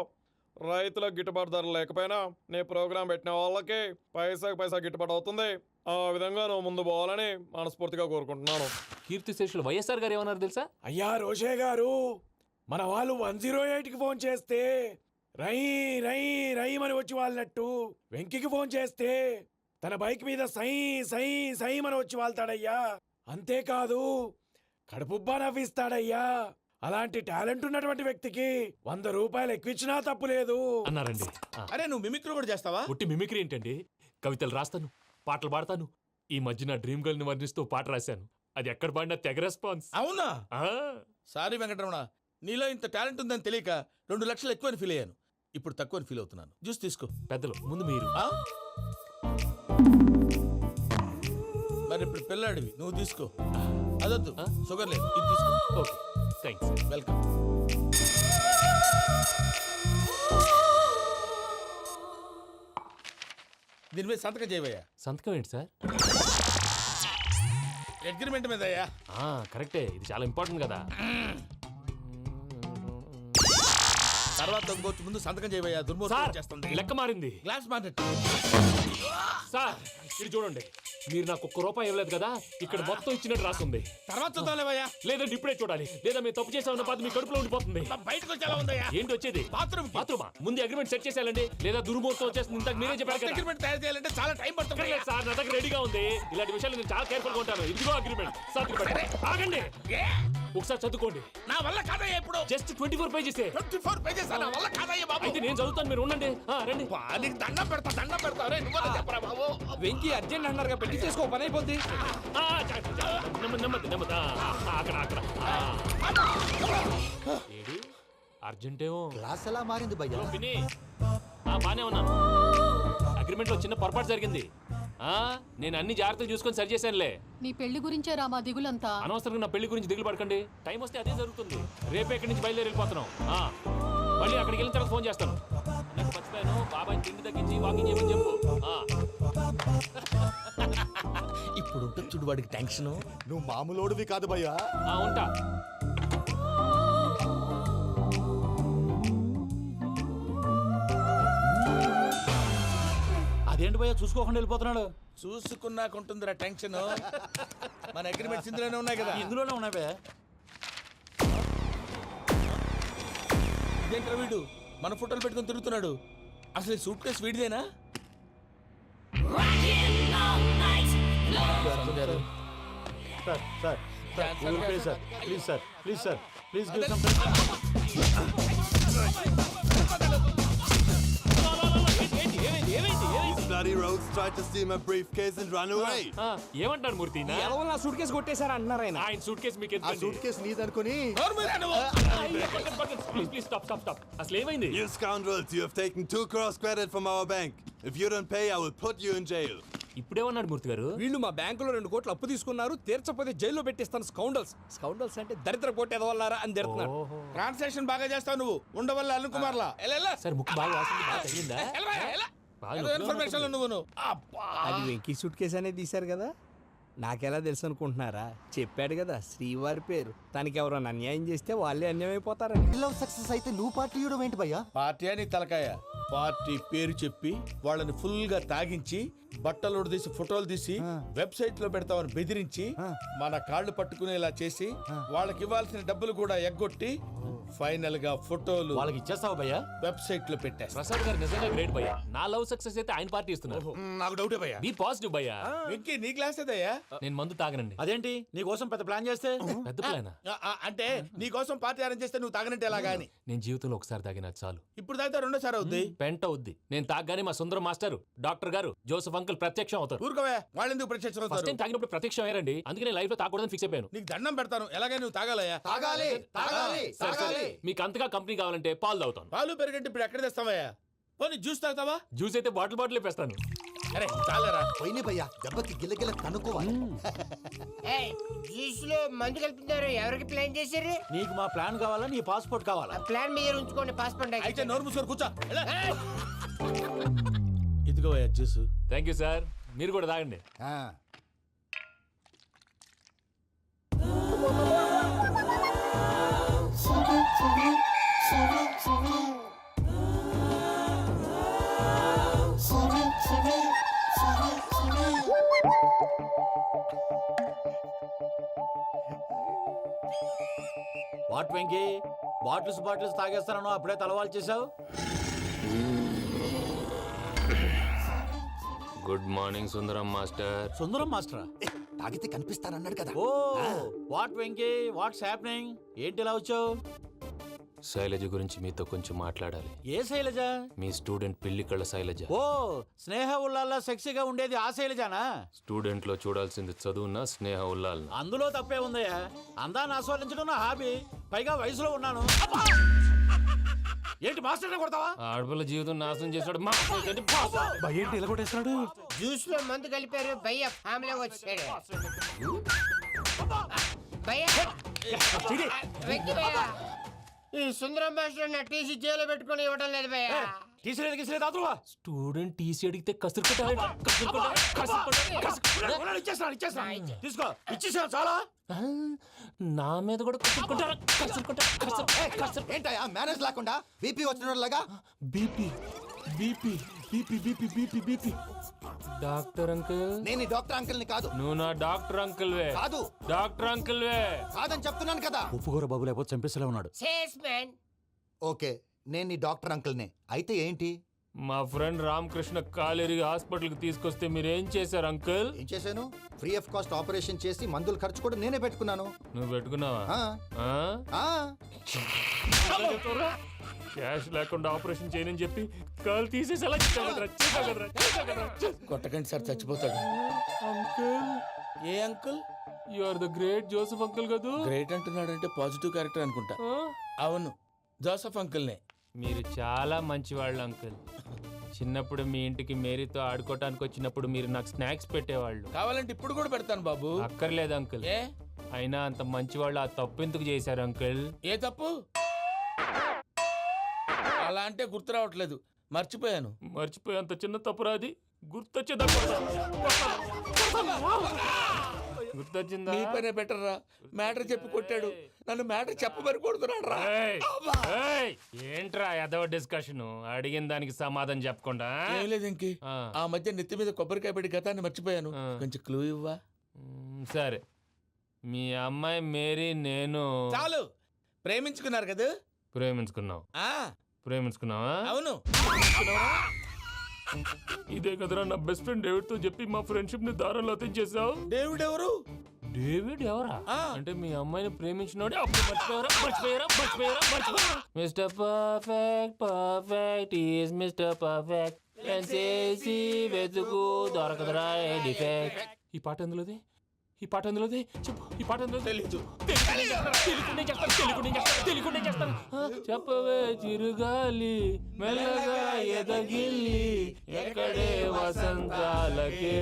రైతులకు గిట్టుబాటు ధర లేకపోయినా నీ ప్రోగ్రాం పెట్టిన వాళ్ళకి పైసా గిట్టుబాటు అవుతుంది. ఆ విధంగా నువ్వు ముందు పోవాలని మనస్ఫూర్తిగా కోరుకుంటున్నాను. కీర్తిశేషులు వైఎస్ఆర్ గారు ఏమన్నారు తెలుసా? అయ్యా రోషే గారు, మన వాళ్ళు 108కి ఫోన్ చేస్తే రై రై రై అని వచ్చి వాళ్ళనట్టు, వెంకికి ఫోన్ చేస్తే తన బైక్ మీద సై సై సై అని వచ్చి వాళ్తాడయ్యా. అంతేకాదు కడుపుబ్బా నవ్విస్తాడయ్యా. అలాంటి టాలెంట్ ఉన్నటువంటి వ్యక్తికి 100 రూపాయలు ఎక్కువిచ్చినా తప్పు లేదు అన్నారండి. అరే నువ్వు మిమిక్రీ కూడా చేస్తావా? పుట్టి మిమిక్రీ ఏంటండి, కవితలు రాస్తాను, పాటలు పాడతాను. ఈ మధ్య నా డ్రీమ్ గర్ల్ ని వర్ణిస్తూ పాట రాశాను, అది ఎక్కడ పాడినా తెగ రెస్పాన్స్. అవునా? సారీ వెంకటరమణ, నీలో ఇంత టాలెంట్ ఉందని తెలియక 2 లక్షలు ఎక్కువని ఫీల్ అయ్యాను. ఇప్పుడు తక్కువని ఫీల్ అవుతున్నాను. జ్యూస్ తీసుకో. పెద్దలు ముందు మీరు. మరి ఇప్పుడు పిల్లాడివి, నువ్వు తీసుకో. అదొద్దు, షుగర్ లేదు, ఇది తీసుకో. Okay thanks. వెల్కమ్. దీని మీద సంతకం చేయవయ్యా. సంతకం ఏంటి సార్? అగ్రిమెంట్ మీద అయ్యా. కరెక్టే, ఇది చాలా ఇంపార్టెంట్ కదా. తర్వాత ఇంకొచ్చి ముందు సంతకం చేయవయ్యా. దుర్మోహం చేస్తుంది. లెక్క మారింది. గ్లాస్ మార్కెట్ సార్ ఇది చూడండి, మీరు నాకు ₹1 ఇవ్వలేదు కదా, ఇక్కడ మొత్తం ఇచ్చినట్టు రాస్తుంది. తర్వాత చూద్దాంలేవయ్యా. లేదంటే ఇప్పుడే చూడాలి, లేదా మేము తప్పు చేసామన్న బాధ మీ కడుపులో ఉండిపోతుంది. బయటకు వచ్చి ఎలా ఉందయ్యా? ఏంటి వచ్చేది? బాత్రూమా? ముందు అగ్రిమెంట్ సెట్ చేసేయాలండి, లేదా దుర్మూర్తం వచ్చేస్తుంది. ఇంతకు మీరే చెప్పారు కదా. అగ్రిమెంట్ తయారు చేయాలంటే చాలా టైం పడుతుంది సార్. నా దగ్గర రెడీగా ఉంది. ఇలాంటి విషయాలు నేను చాలా కేర్ఫుల్ గా ఉంటాను. ఇదిగో అగ్రిమెంట్. ఆగండి, ఒకసారి చదువుకోండి. నా వల్ల కాదయ్యా. ఇప్పుడు జస్ట్ 24 పేజెస్. 24 పేజెస్ నా వల్ల కాదయ్యా బాబు. అయితే నేను చదువుతాను, మీరు ఉండండి. రండి. నీకు దండం పెడతా. రే నువ్వు చెప్పరా బాబు. వెంకీ అర్జెంట్ అన్నారు, పెళ్లి చేసుకో, పని అయిపోద్ది. నెమ్మది. అక్కడ ఏడి అర్జెంటేమో. క్లాస్ ఎలా మారింది భయ్యా? బానే ఉన్నాను. అగ్రిమెంట్ లో చిన్న పొరపాటు జరిగింది. నేను అన్ని జాగ్రత్తలు చూసుకొని సరి చేశానులే. నీ పెళ్లి గురించే రా మా దిగులంతా. అనవసరంగా నా పెళ్లి గురించి దిగులు పడకండి. టైం వస్తే అదే జరుగుతుంది. రేపే ఇక్కడి నుంచి బయలుదేరి వెళ్ళిపోతున్నాం. మళ్ళీ అక్కడికి వెళ్ళిన తర్వాత ఫోన్ చేస్తాను. నాకు మర్చిపోయాను, బాబాయ్ తిండి తగ్గించి వాకింగ్ చేయమని చెప్పు. ఇప్పుడు ఉంటుంది చూడు వాడికి టెన్షన్. నువ్వు మామూలోడివి కాదు భయ్యా. ఉంటా. అదేంటి భయ్యా చూసుకోకుండా వెళ్ళిపోతున్నాడు? చూసుకున్నాకుంటుందిరా టెన్షన్. మన అగ్రిమెంట్స్ ఇందులోనే ఉన్నాయి కదా. ఇందులోనే ఉన్నాయి భయ్యా. ఇదేంట్రా వీడు మన ఫోటోలు పెట్టుకొని తిరుగుతున్నాడు? అసలు సూట్ కేసు వీడిదేనా? ఏమంటారు మూర్తి? నా సూట్ కేసు కొట్టేశారా అన్నారు ఆయన. ఆయన సూట్ కేసు మీకు ఆ సూట్ కేసు నీదనుకుని ప్లీజ్ స్టాప్. అసలు ఏమైంది? You scoundrels, you have taken 2 crores credit from our bank. If you don't pay, I will put you in jail. ఇప్పుడేమన్నాడు మూర్తి గారు? వీళ్ళు మా బ్యాంకులో 2 కోట్లు అప్పు తీసుకున్నారు, తీర్చపోతే జైల్లో పెట్టిస్తాను. స్కౌండల్స్ అంటే దరిద్ర కోట ఎదవల్లారా అని తిడుతున్నాడు. ట్రాన్సాక్షన్ బాగా చేస్తావు నువ్వు. ఉండవల్ల అరుణ్ కుమార్ లా సార్ ముక్కు బాగా వాసింది, బాగా తగిలిందా? ఇన్ఫర్మేషన్ నువ్వు. అది వెంకీ సూట్ కేసు అనేది తీశారు కదా, నాకెలా తెలుసు అనుకుంటున్నారా? చెప్పాడు కదా శ్రీవారి పేరు. తనకి ఎవరైనా అన్యాయం చేస్తే వాళ్ళే అన్యాయం అయిపోతారని. సక్సెస్ అయితే నువ్వు పార్టీ ఇవ్వడం ఏంటి భయ్యా? పార్టీ అని తలకాయ. పార్టీ పేరు చెప్పి వాళ్ళని ఫుల్ గా తాగించి బట్టలు తీసి ఫోటోలు తీసి వెబ్సైట్ లో పెడతామని బెదిరించి మన కాళ్ళు పట్టుకునేలా చేసి వాళ్ళకి ఇవ్వాల్సిన డబ్బులు కూడా ఎగ్గొట్టి ఫైనల్ గా ఫోటోలు వాళ్ళకి ఇచ్చేస్తావు భయ్యా? వెబ్సైట్ లో పెట్టేస్తా. ప్రసాద్ గారు నిజంగా గ్రేట్ భయ్యా. నా లవ్ సక్సెస్ అయితే ఆయన పార్టీ ఇస్తున్నారు. నాకు డౌటే భయ్యా. బీ పాజిటివ్ భయ్యా. వెంకీ నీ గ్లాస్ ఏదయ్యా? నేను మందు తాగనండి. అదేంటి నీ కోసం పెద్ద ప్లాన్ చేస్తే? పెద్ద ప్లాన్ అంటే నీ కోసం పార్టీ అరేంజ్ చేస్తే నువ్వు తాగనంటే ఎలాగా అని. నేను జీవితంలో ఒకసారి తాగినా చాలు. ఇప్పుడు తాగితే రెండోసారి అవుద్ది. పెంట అవుద్ది. నేను తాగగానే మా సుందరం మాస్టర్, డాక్టర్ గారు, జోసెఫ్ అంకుల్ ప్రత్యక్షం అవుతారు. ఊరుకోవే, వాళ్ళు ఎందుకు ప్రత్యక్షం ఫస్ట్ అవుతారు? టైం తాగినప్పుడు ప్రత్యక్షం అయ్యారండి. అందుకే నేను లైఫ్ లో తాగకూడదని ఫిక్స్ అయిపోయాను. నీకు దండం పెడతాను, ఎలాగే నువ్వు తాగాలయ్యా. సరే, మీకు అంతగా కంపెనీ కావాలంటే పాలు తాగుతాను. పాలు పెరిగంటే ఇప్పుడు ఎక్కడ తెస్తావయ్యా? పోనీ జ్యూస్ తాగుతావా? జ్యూస్ అయితే బాటిల్ వేస్తాను. అరే చాలరా. పోయిన భయ్యా, దెబ్బకి గిల్లగిల్ల కనుక్కోవాలి. జ్యూస్ లో మందు కలుపుతున్నారు. ఎవరికి ప్లాన్ చేశారు? నీకు మా ప్లాన్ కావాలా, నీ పాస్పోర్ట్ కావాలా? ప్లాన్ మీద ఉంచుకోండి, పాస్పోర్ట్ అయితే నోరు మూసుకొని కూర్చో. ఇదిగోయా జ్యూస్. Thank you sir. మీరు కూడా తాగండి. వాట్ వెంకీ, బాటిల్స్ తాగేస్తాను అప్పుడే తలవాలు చేసావు. Good morning Sundaram master. Sundaram మాస్టరా? తాగితే కనిపిస్తానన్నాడు కదా. Oh what Venky, what's happening? ఏంటి ఇలా వచ్చావు? శైలజ గురించి మీతో కొంచెం మాట్లాడాలి. ఏ శైలజ? మీ స్టూడెంట్ పిల్లి కళ్ళ శైలజ. ఓ స్నేహ ఉల్లాల్లో సెక్సీగా ఉండేది ఆ శైలజానా? స్టూడెంట్ లో చూడాల్సింది చదువున స్నేహ ఉల్లాల్. అందులో తప్పే ఉందయ్యా. అందాన్ని ఆస్వాదించడం నా హాబీ. పైగా వయసులో ఉన్నాను. ఏంటి మాస్టర్ కొడతావా? ఆడపిల్ల జీవితం నాశనం చేశాడు. ఏంటి ఇలా కొట్టేస్తున్నాడు? జ్యూస్ లో మందు కలిపారు. భయ్య ఫ్యామిలీ వచ్చాడు. ఈ సుందరం భాష టీసీ జైలు పెట్టుకుని ఇవ్వడం లేదు భయ్య. తీసిలేదు అతను స్టూడెంట్ టీసీ అడిగితే కసురు ఇచ్చేస్తాను తీసుకో ఇచ్చేసాను చాలా నా మీద కూడా ఏంటయ్యా మేనేజ్ లేకుండా బీపీ వచ్చినలాగా BP BP BP BP BP BP doctor uncle నేను ఈ డాక్టర్ అంకుల్ ని కాదు. నువ్వు నా డాక్టర్ అంకుల్ వే కాదు. డాక్టర్ అంకుల్ వే కాదని చెప్తున్నాను కదా. ఉప్పుకూర బాబు లేకపోతే చంపేసేలా ఉన్నాడు. ఓకే నేను ఈ డాక్టర్ అంకుల్ నే. అయితే ఏంటి? మా ఫ్రెండ్ రామకృష్ణ కాలేరి హాస్పిటల్కి తీసుకొస్తే మీరేం చేశారు అంకుల్? ఏం చేశాను? ఫ్రీ ఆఫ్ కాస్ట్ ఆపరేషన్ చేసి మందుల ఖర్చు కూడా నేనే పెట్టుకున్నాను. నువ్వు పెట్టుకున్నావా? క్యాష్ లేకుండా ఆపరేషన్ చేయనని చెప్పి కాల్ తీసేసి అలా కొట్టకండి సార్ చచ్చిపోతాడు. అంకుల్ ఏ uncle? You are the great Joseph uncle కదా. గ్రేట్ అంటున్నాడంటే పాజిటివ్ క్యారెక్టర్ అనుకుంటా. అవును జోసెఫ్ అంకుల్నే. మీరు చాలా మంచివాళ్ళు అంకుల్. చిన్నప్పుడు మీ ఇంటికి మేరీతో ఆడుకోవటానికి వచ్చినప్పుడు మీరు నాకు స్నాక్స్ పెట్టేవాళ్ళు. కావాలంటే ఇప్పుడు కూడా పెడతాను బాబు. అక్కర్లేదు అంకుల్. ఏ అయినా అంత మంచివాళ్ళు ఆ తప్పు ఎందుకు చేశారు అంకుల్? ఏ తప్పు? అలా అంటే గుర్తు రావట్లేదు, మర్చిపోయాను. మర్చిపోయేంత చిన్న తప్పురాది గుర్తొచ్చేదా? గుర్తొచ్చిందా? నీ పనే బెటర్ రా. మ్యాటర్ చెప్పి కొట్టాడు, నన్ను మ్యాటర్ చెప్పమని కొడుతున్నాడు రా. ఏంట్రా ఎదవ డిస్కషన్? అడిగిన దానికి సమాధానం చెప్పకుండా. ఏం లేదు ఇంకి, ఆ మధ్య నెత్తి మీద కొబ్బరికాయ పెట్టి గతాన్ని మర్చిపోయాను. కొంచెం క్లూ ఇవ్వా? సరే, మీ అమ్మాయి మేరీ నేను చాలు. ప్రేమించుకున్నారు కదా? ప్రేమించుకున్నావు. ప్రేమించుకున్నావా? అవును. ఇదే కదరా నా బెస్ట్ ఫ్రెండ్ డేవిడ్ తో చెప్పి మా ఫ్రెండ్షిప్ ని దారంలో అతించేసావు. డేవిడ్ ఎవరు? డేవిడ్ ఎవరా? అంటే మీ అమ్మాయిని ప్రేమించినోడే అప్పుడు మర్చిపోయారా? Mister perfect perfect is mister perfect చేసి వెతుకు దొరకదురా డిఫెక్ట్. ఈ పాట ఎందులోది? చెప్పు. ఈ పాట ఎందులో? తెలీదు. చెప్పవే చిరుగాలి మెల్లగా ఎదగిల్లి ఎక్కడే వసంతాలకే.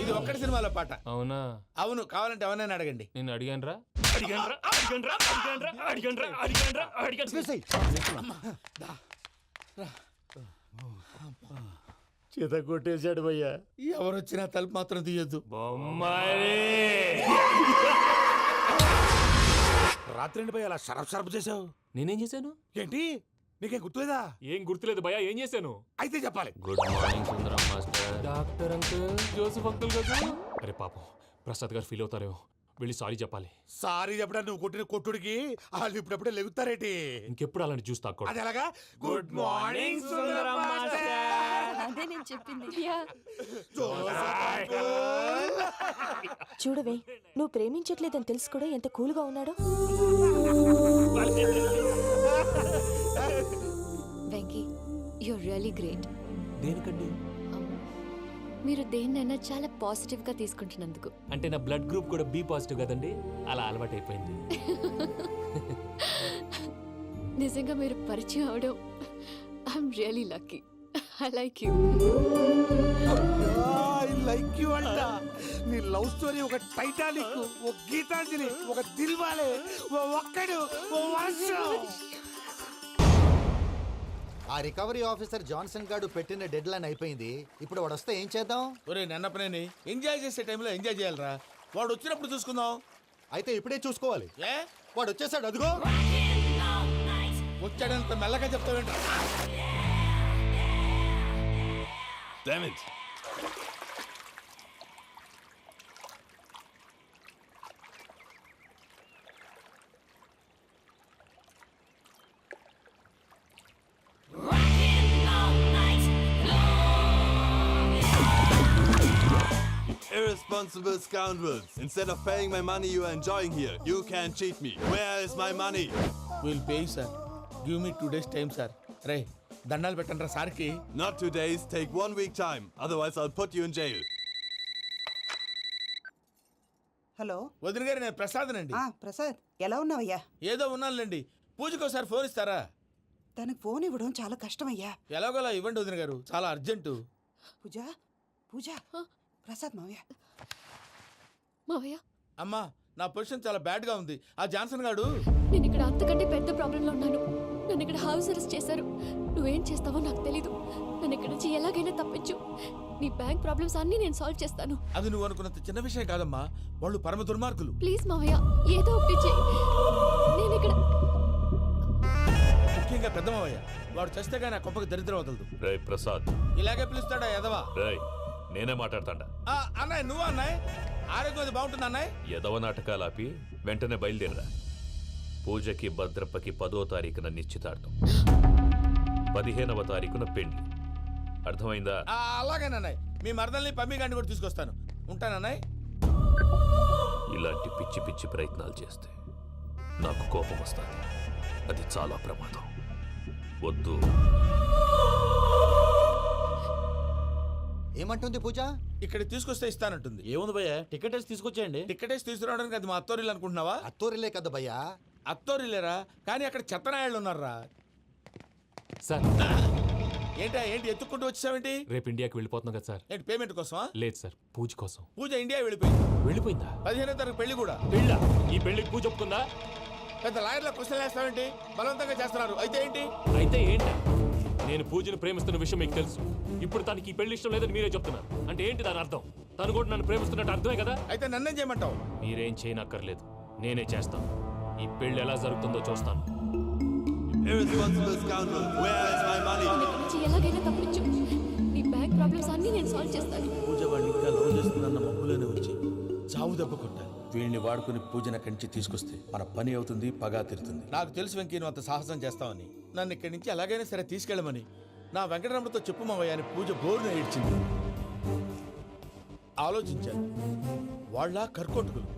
ఇది ఒక్కటి సినిమాలో పాట. అవునా? అవును. కావాలంటే ఎవరైనా అడగండి. నేను అడిగాను రా. చేత కొట్టేశాడు భయ్యా. ఎవరొచ్చినా తలుపు మాత్రం తీయద్దు. రాత్రి భయ్య అలా షరఫ్ చేసావు. నేనేం చేశాను? ఏంటి నీకేం గుర్తులేదా? ఏం గుర్తులేదు భయ్యా. ఏం చేశాను? అయితే చెప్పాలి. Good morning Sundaram master. Doctor uncle, Joseph uncle కదా. అరే పాపం ప్రసాద్ గారు ఫీల్ అవుతారేమో, వెళ్ళి సారీ చెప్పాలి. సారీ చెప్పడానికి నువ్వు కొట్టిన కొట్టుడికి వాళ్ళు ఇప్పుడప్పుడే లెగుతారేటి? ఇంకెప్పుడు అలాంటి చూస్తా. అది ఎలాగా? Good morning Sundaram master. అదే నేను చెప్పింది. చూడవే, నువ్వు ప్రేమించట్లేదని తెలుసు కూడా ఎంత కూల్గా ఉన్నాడో. Venky, you're really great. దేనికండి? మీరు దేన్నైనా చాలా పాజిటివ్ గా తీసుకుంటున్నందుకు. అంటే నా బ్లడ్ గ్రూప్ కూడా బి పాజిటివ్ కదండి, అలా అలవాటు అయిపోయింది. నిజంగా మీరు పరిచయం అవడం I'm really lucky. I like you. I like you అంట. నీ లవ్ స్టోరీ ఒక టైటానిక్, ఒక గీతాంజలి, ఒక దిల్వాలే, ఒక్కడు వర్షం. ఆ రికవరీ ఆఫీసర్ జాన్సన్ గారు పెట్టిన డెడ్ లైన్ అయిపోయింది. ఇప్పుడు వాడు వస్తే ఏం చేద్దాం? ఒరే నన్నపనేని, ఎంజాయ్ చేసే టైంలో ఎంజాయ్ చేయాలరా. వాడు వచ్చినప్పుడు చూసుకుందాం. అయితే ఇప్పుడే చూసుకోవాలి. ఏ వాడు వచ్చేసాడు, అదిగో. వచ్చాడంత మెల్లగా చెప్తావేంట? Damn it. Irresponsible scoundrels. Instead of paying my money you are enjoying here, you can't cheat me. Where is my money? We'll pay you, sir. Give me 2 days time, sir. Ray, దండాలు పెట్టండి రా సార్కి. Not 2 days, take 1 week time. Otherwise I'll put you in jail. Hello వదిన గారు, నేను ప్రసాదనండి. ప్రసాద్, ఎలా ఉన్నావయ్యా? ఏదో ఉన్నానులేండి. పూజకి ఒకసారి ఫోన్ ఇస్తారా? తనకు ఫోన్ ఇవ్వడం చాలా కష్టమయ్యా. ఎలాగోలా ఇవ్వండి వదిన గారు, చాలా అర్జెంటు. పూజ ప్రసాద్ మావయ్య. అమ్మా, నా పొజిషన్ చాలా బ్యాడ్ గా ఉంది. ఆ జాన్సన్ గాడు. నేను ఇక్కడ అంతకంటే పెద్ద ప్రాబ్లంలో ఉన్నాను. నన్ను ఇక్కడ హౌస్ అరెస్ట్ చేశారు. నువ్వేం చేస్తావో నాకు తెలీదు. నన్ను ఇక్కడ నుంచి ఎలాగైనా తప్పించు. నీ బ్యాంక్ ప్రాబ్లమ్స్ అన్నీ నేను సాల్వ్ చేస్తాను. అది నువ్వు అనుకున్నంత చిన్న విషయం కాదమ్మా. వాళ్ళు పరమ దుర్మార్గులు. ప్లీజ్ మావయ్య, ఏదో ఒకటి చెయ్యి. నేను ఇక్కడ ముఖ్యంగా పెద్ద మావయ్య, వాడు చస్తే కానీ ఆ కొంపకి దరిద్రం వదలదు. రే ప్రసాద్, ఇలాగే పిలుస్తాడా ఎదవా? రేయ్ నేనే మాట్లాడతాడా? అన్నయ్య నువ్వు అన్నయ్య, ఆరోగ్యం అది బాగుంటుంది అన్నయ్య. ఎదవ నాటకాలు ఆపి వెంటనే బయలుదేరరా. పూజకి భద్రప్పకి 10వ తారీఖున నిశ్చితార్థం, 15వ తారీఖున పెళ్లి. అర్థమైందా? అలాగేనన్నయ్య, మీ మరదల్ని పమ్మి గాండి కూడా తీసుకొస్తాను. ఉంటానన్నయ్య. ఇలాంటి పిచ్చి పిచ్చి ప్రయత్నాలు చేస్తే నాకు కోపం వస్తుంది. అది చాలా ప్రమాదం. వద్దు. ఏమంటుంది పూజ? ఇక్కడ తీసుకొస్తే ఇస్తానంటుంది. ఏముంది భయ్యా, టికెట్ వేసి తీసుకొచ్చేయండి. టికెట్ వేసి తీసుకురావడానికి అది మా అత్తోరిల్లు అనుకుంటున్నావా? అత్తోరిల్లే కదా భయ్యా. అత్తోరిల్లేరా, కానీ అక్కడ చెత్తనాయాళ్ళు ఉన్నారా. సార్ ఏంటి ఎత్తుక్కుంటూ వచ్చావేంటి? రేపు ఇండియాకి వెళ్ళిపోతున్నాం కదా సార్. ఏంటి పేమెంట్ కోసమా? లేదు సార్, పూజ కోసం. పూజ ఇండియా వెళ్ళిపోయింది. వెళ్ళిపోయిందా? 15వ తారీఖు పెళ్లి కూడా. పెళ్ళ? ఈ పెళ్లికి పూజ ఒప్పుకుందా? పెద్ద లాయర్ల క్వశ్చన్ వేస్తావేంటి? బలవంతంగా చేస్తున్నారు. అయితే ఏంటి? అయితే ఏంటి? నేను పూజను ప్రేమిస్తున్న విషయం మీకు తెలుసు. ఇప్పుడు తనకి ఈ పెళ్లి ఇష్టం లేదని మీరే చెప్తున్నారు. అంటే ఏంటి దాని అర్థం? తను కూడా నన్ను ప్రేమిస్తున్నట్టు అర్థమే కదా. అయితే నన్నేం చేయమంటావు? మీరేం చేయనక్కర్లేదు, నేనే చేస్తాను. ఈ పెళ్లి ఎలా జరుగుతుందో చూస్తాను. Irresponsible scoundrel, where is my money? నన్ను ఇక్కడ నుంచి ఎలాగైనా తప్పించు. నీ బ్యాంక్ ప్రాబ్లమ్స్ అన్నీ నేను సాల్వ్ చేస్తాను. పూజ వాడిని ఇంకా లవ్ చేస్తుందన్న మబ్బులోనే వచ్చి చావు దెబ్బ కొట్టాలి. వీళ్ళని వాడుకుని పూజన కంచి తీసుకొస్తే మన పని అవుతుంది, పగా తీరుతుంది. నాకు తెలుసు వెంకీ నువ్వు అంత సాహసం చేస్తావని. నన్ను ఇక్కడి నుంచి ఎలాగైనా సరే తీసుకెళ్ళమని నా వెంకటరమణతో చెప్పు మావయ్య అని పూజ బోరున ఏడ్చింది. ఆలోచించాను, వాళ్ళ కర్కోటకులు,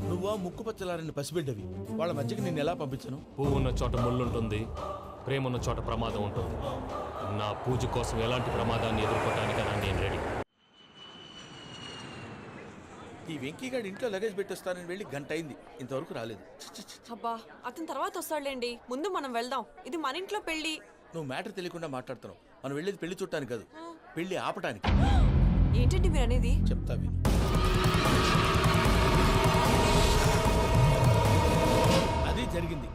నువ్వా ముక్కు పచ్చలారని పసిబిడ్డవి. వాళ్ళ మధ్యకి నేను ఎలా పంపించను? పువ్వు ఉన్న చోట ముళ్ళుంటుంది, ప్రేమ ఉన్న చోట ప్రమాదం ఉంటుంది. నా పూజ కోసం ఎలాంటి ప్రమాదాన్ని ఎదుర్కోవటానికైనా నేను రెడీ. ఈ వెంకీగాడి ఇంట్లో లగేజ్ పెట్టొస్తానని వెళ్ళి గంట అయింది, ఇంతవరకు రాలేదు. అబ్బా, అతని తర్వాత వస్తాడులేండి. ముందు మనం వెళ్దాం. ఇది మన ఇంట్లో పెళ్లి. నువ్వు మ్యాటర్ తెలియకుండా మాట్లాడుతున్నావు. మనం వెళ్ళేది పెళ్లి చుట్టానికి కాదు, పెళ్లి ఆపటానికి. ఏంటండి మీరు అనేది? చెప్తా విను. అది జరిగింది.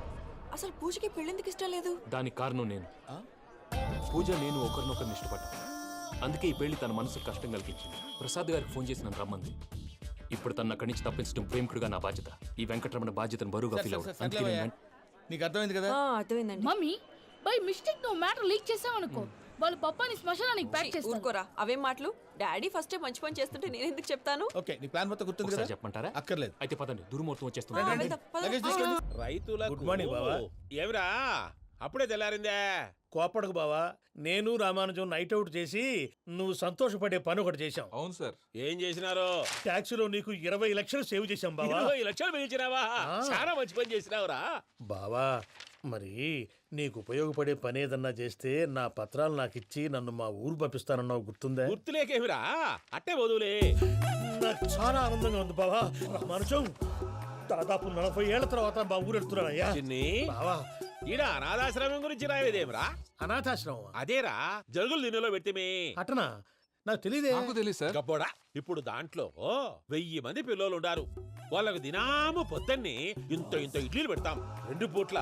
అసలు పూజకి పెళ్ళెందుకు ఇష్టం లేదు? దానికి కారణం నేను. పూజ నేను ఒకరినొకరిని ఇష్టపడ్డా. అందుకే ఈ పెళ్లి తన మనసుకు కష్టం కలిగించింది. ప్రసాద్ గారికి ఫోన్ చేసి నన్ను రమ్మంది. ఇప్పుడు తన అక్కడి నుంచి తప్పించడం ప్రేమికుడుగా నా బాధ్యత. ఈ వెంకటరమణ బాధ్యతను బరువుగా ఫీల్ అవ్వదు. నీకు అర్థమైంది కదా? అర్థమైందండి. మమ్మీ బై మిస్టేక్ నువ్వు మ్యాటర్ లీక్ చేసావనుకో, వాళ్ళు పప్పాని శ్మశానానికి ప్యాక్ చేస్తారు. ఊరుకోరా, అవేం మాటలు. డాడీ ఫస్ట్ మంచి పని చేస్తుంటే నేను ఎందుకు చెప్తాను? ఓకే, నీ ప్లాన్ మొత్తం గుర్తుంది కదా? చెప్పమంటారా? అక్కర్లేదు. అయితే పదండి, దుర్మూర్తం వచ్చేస్తుంది. రైతుల గుడ్ మార్నింగ్ బావా. ఏమిరా అప్పుడే తెల్లారిందే? కోపడకు బావా, నేను రామానుజం నైట్ అవుట్ చేసి నువ్వు సంతోషపడే పని ఒకటి చేశాం. అవును సార్. ఏం చేసినారు? ట్యాక్సీలో నీకు 20 లక్షలు సేవ్ చేశాం బావా. 20 లక్షలు మిగిల్చినావా? చాలా మంచి పని చేసినావురా బావా. మరి నీకు ఉపయోగపడే పని ఏదన్నా చేస్తే నా పత్రాలు నాకు ఇచ్చి నన్ను మా ఊరు పంపిస్తానన్నావు, గుర్తుందా? గుర్తులేకేమిరా, అట్టే వదులే. నాకు చాలా ఆనందంగా ఉంది బావా. రామానుజం దాదాపు 40 ఏళ్ల తర్వాత మా ఊరు వెళ్తున్నానయ్యా. బావా, ఈడ అనాథాశ్రమం గురించి రావేదేమిరా? అనాథాశ్రమం అదేరా, జరుగులు దీనిలో పెట్టిమే. అటనా? నాకు తెలియదే. నాకు తెలియదు సార్. గబ్బోడా, ఇప్పుడు దాంట్లో 1000 మంది పిల్లలు ఉండారు. వాళ్ళకు దినాము పొద్దున్నే ఇంత ఇంత ఇడ్లీలు పెడతాం. 2 పూట్ల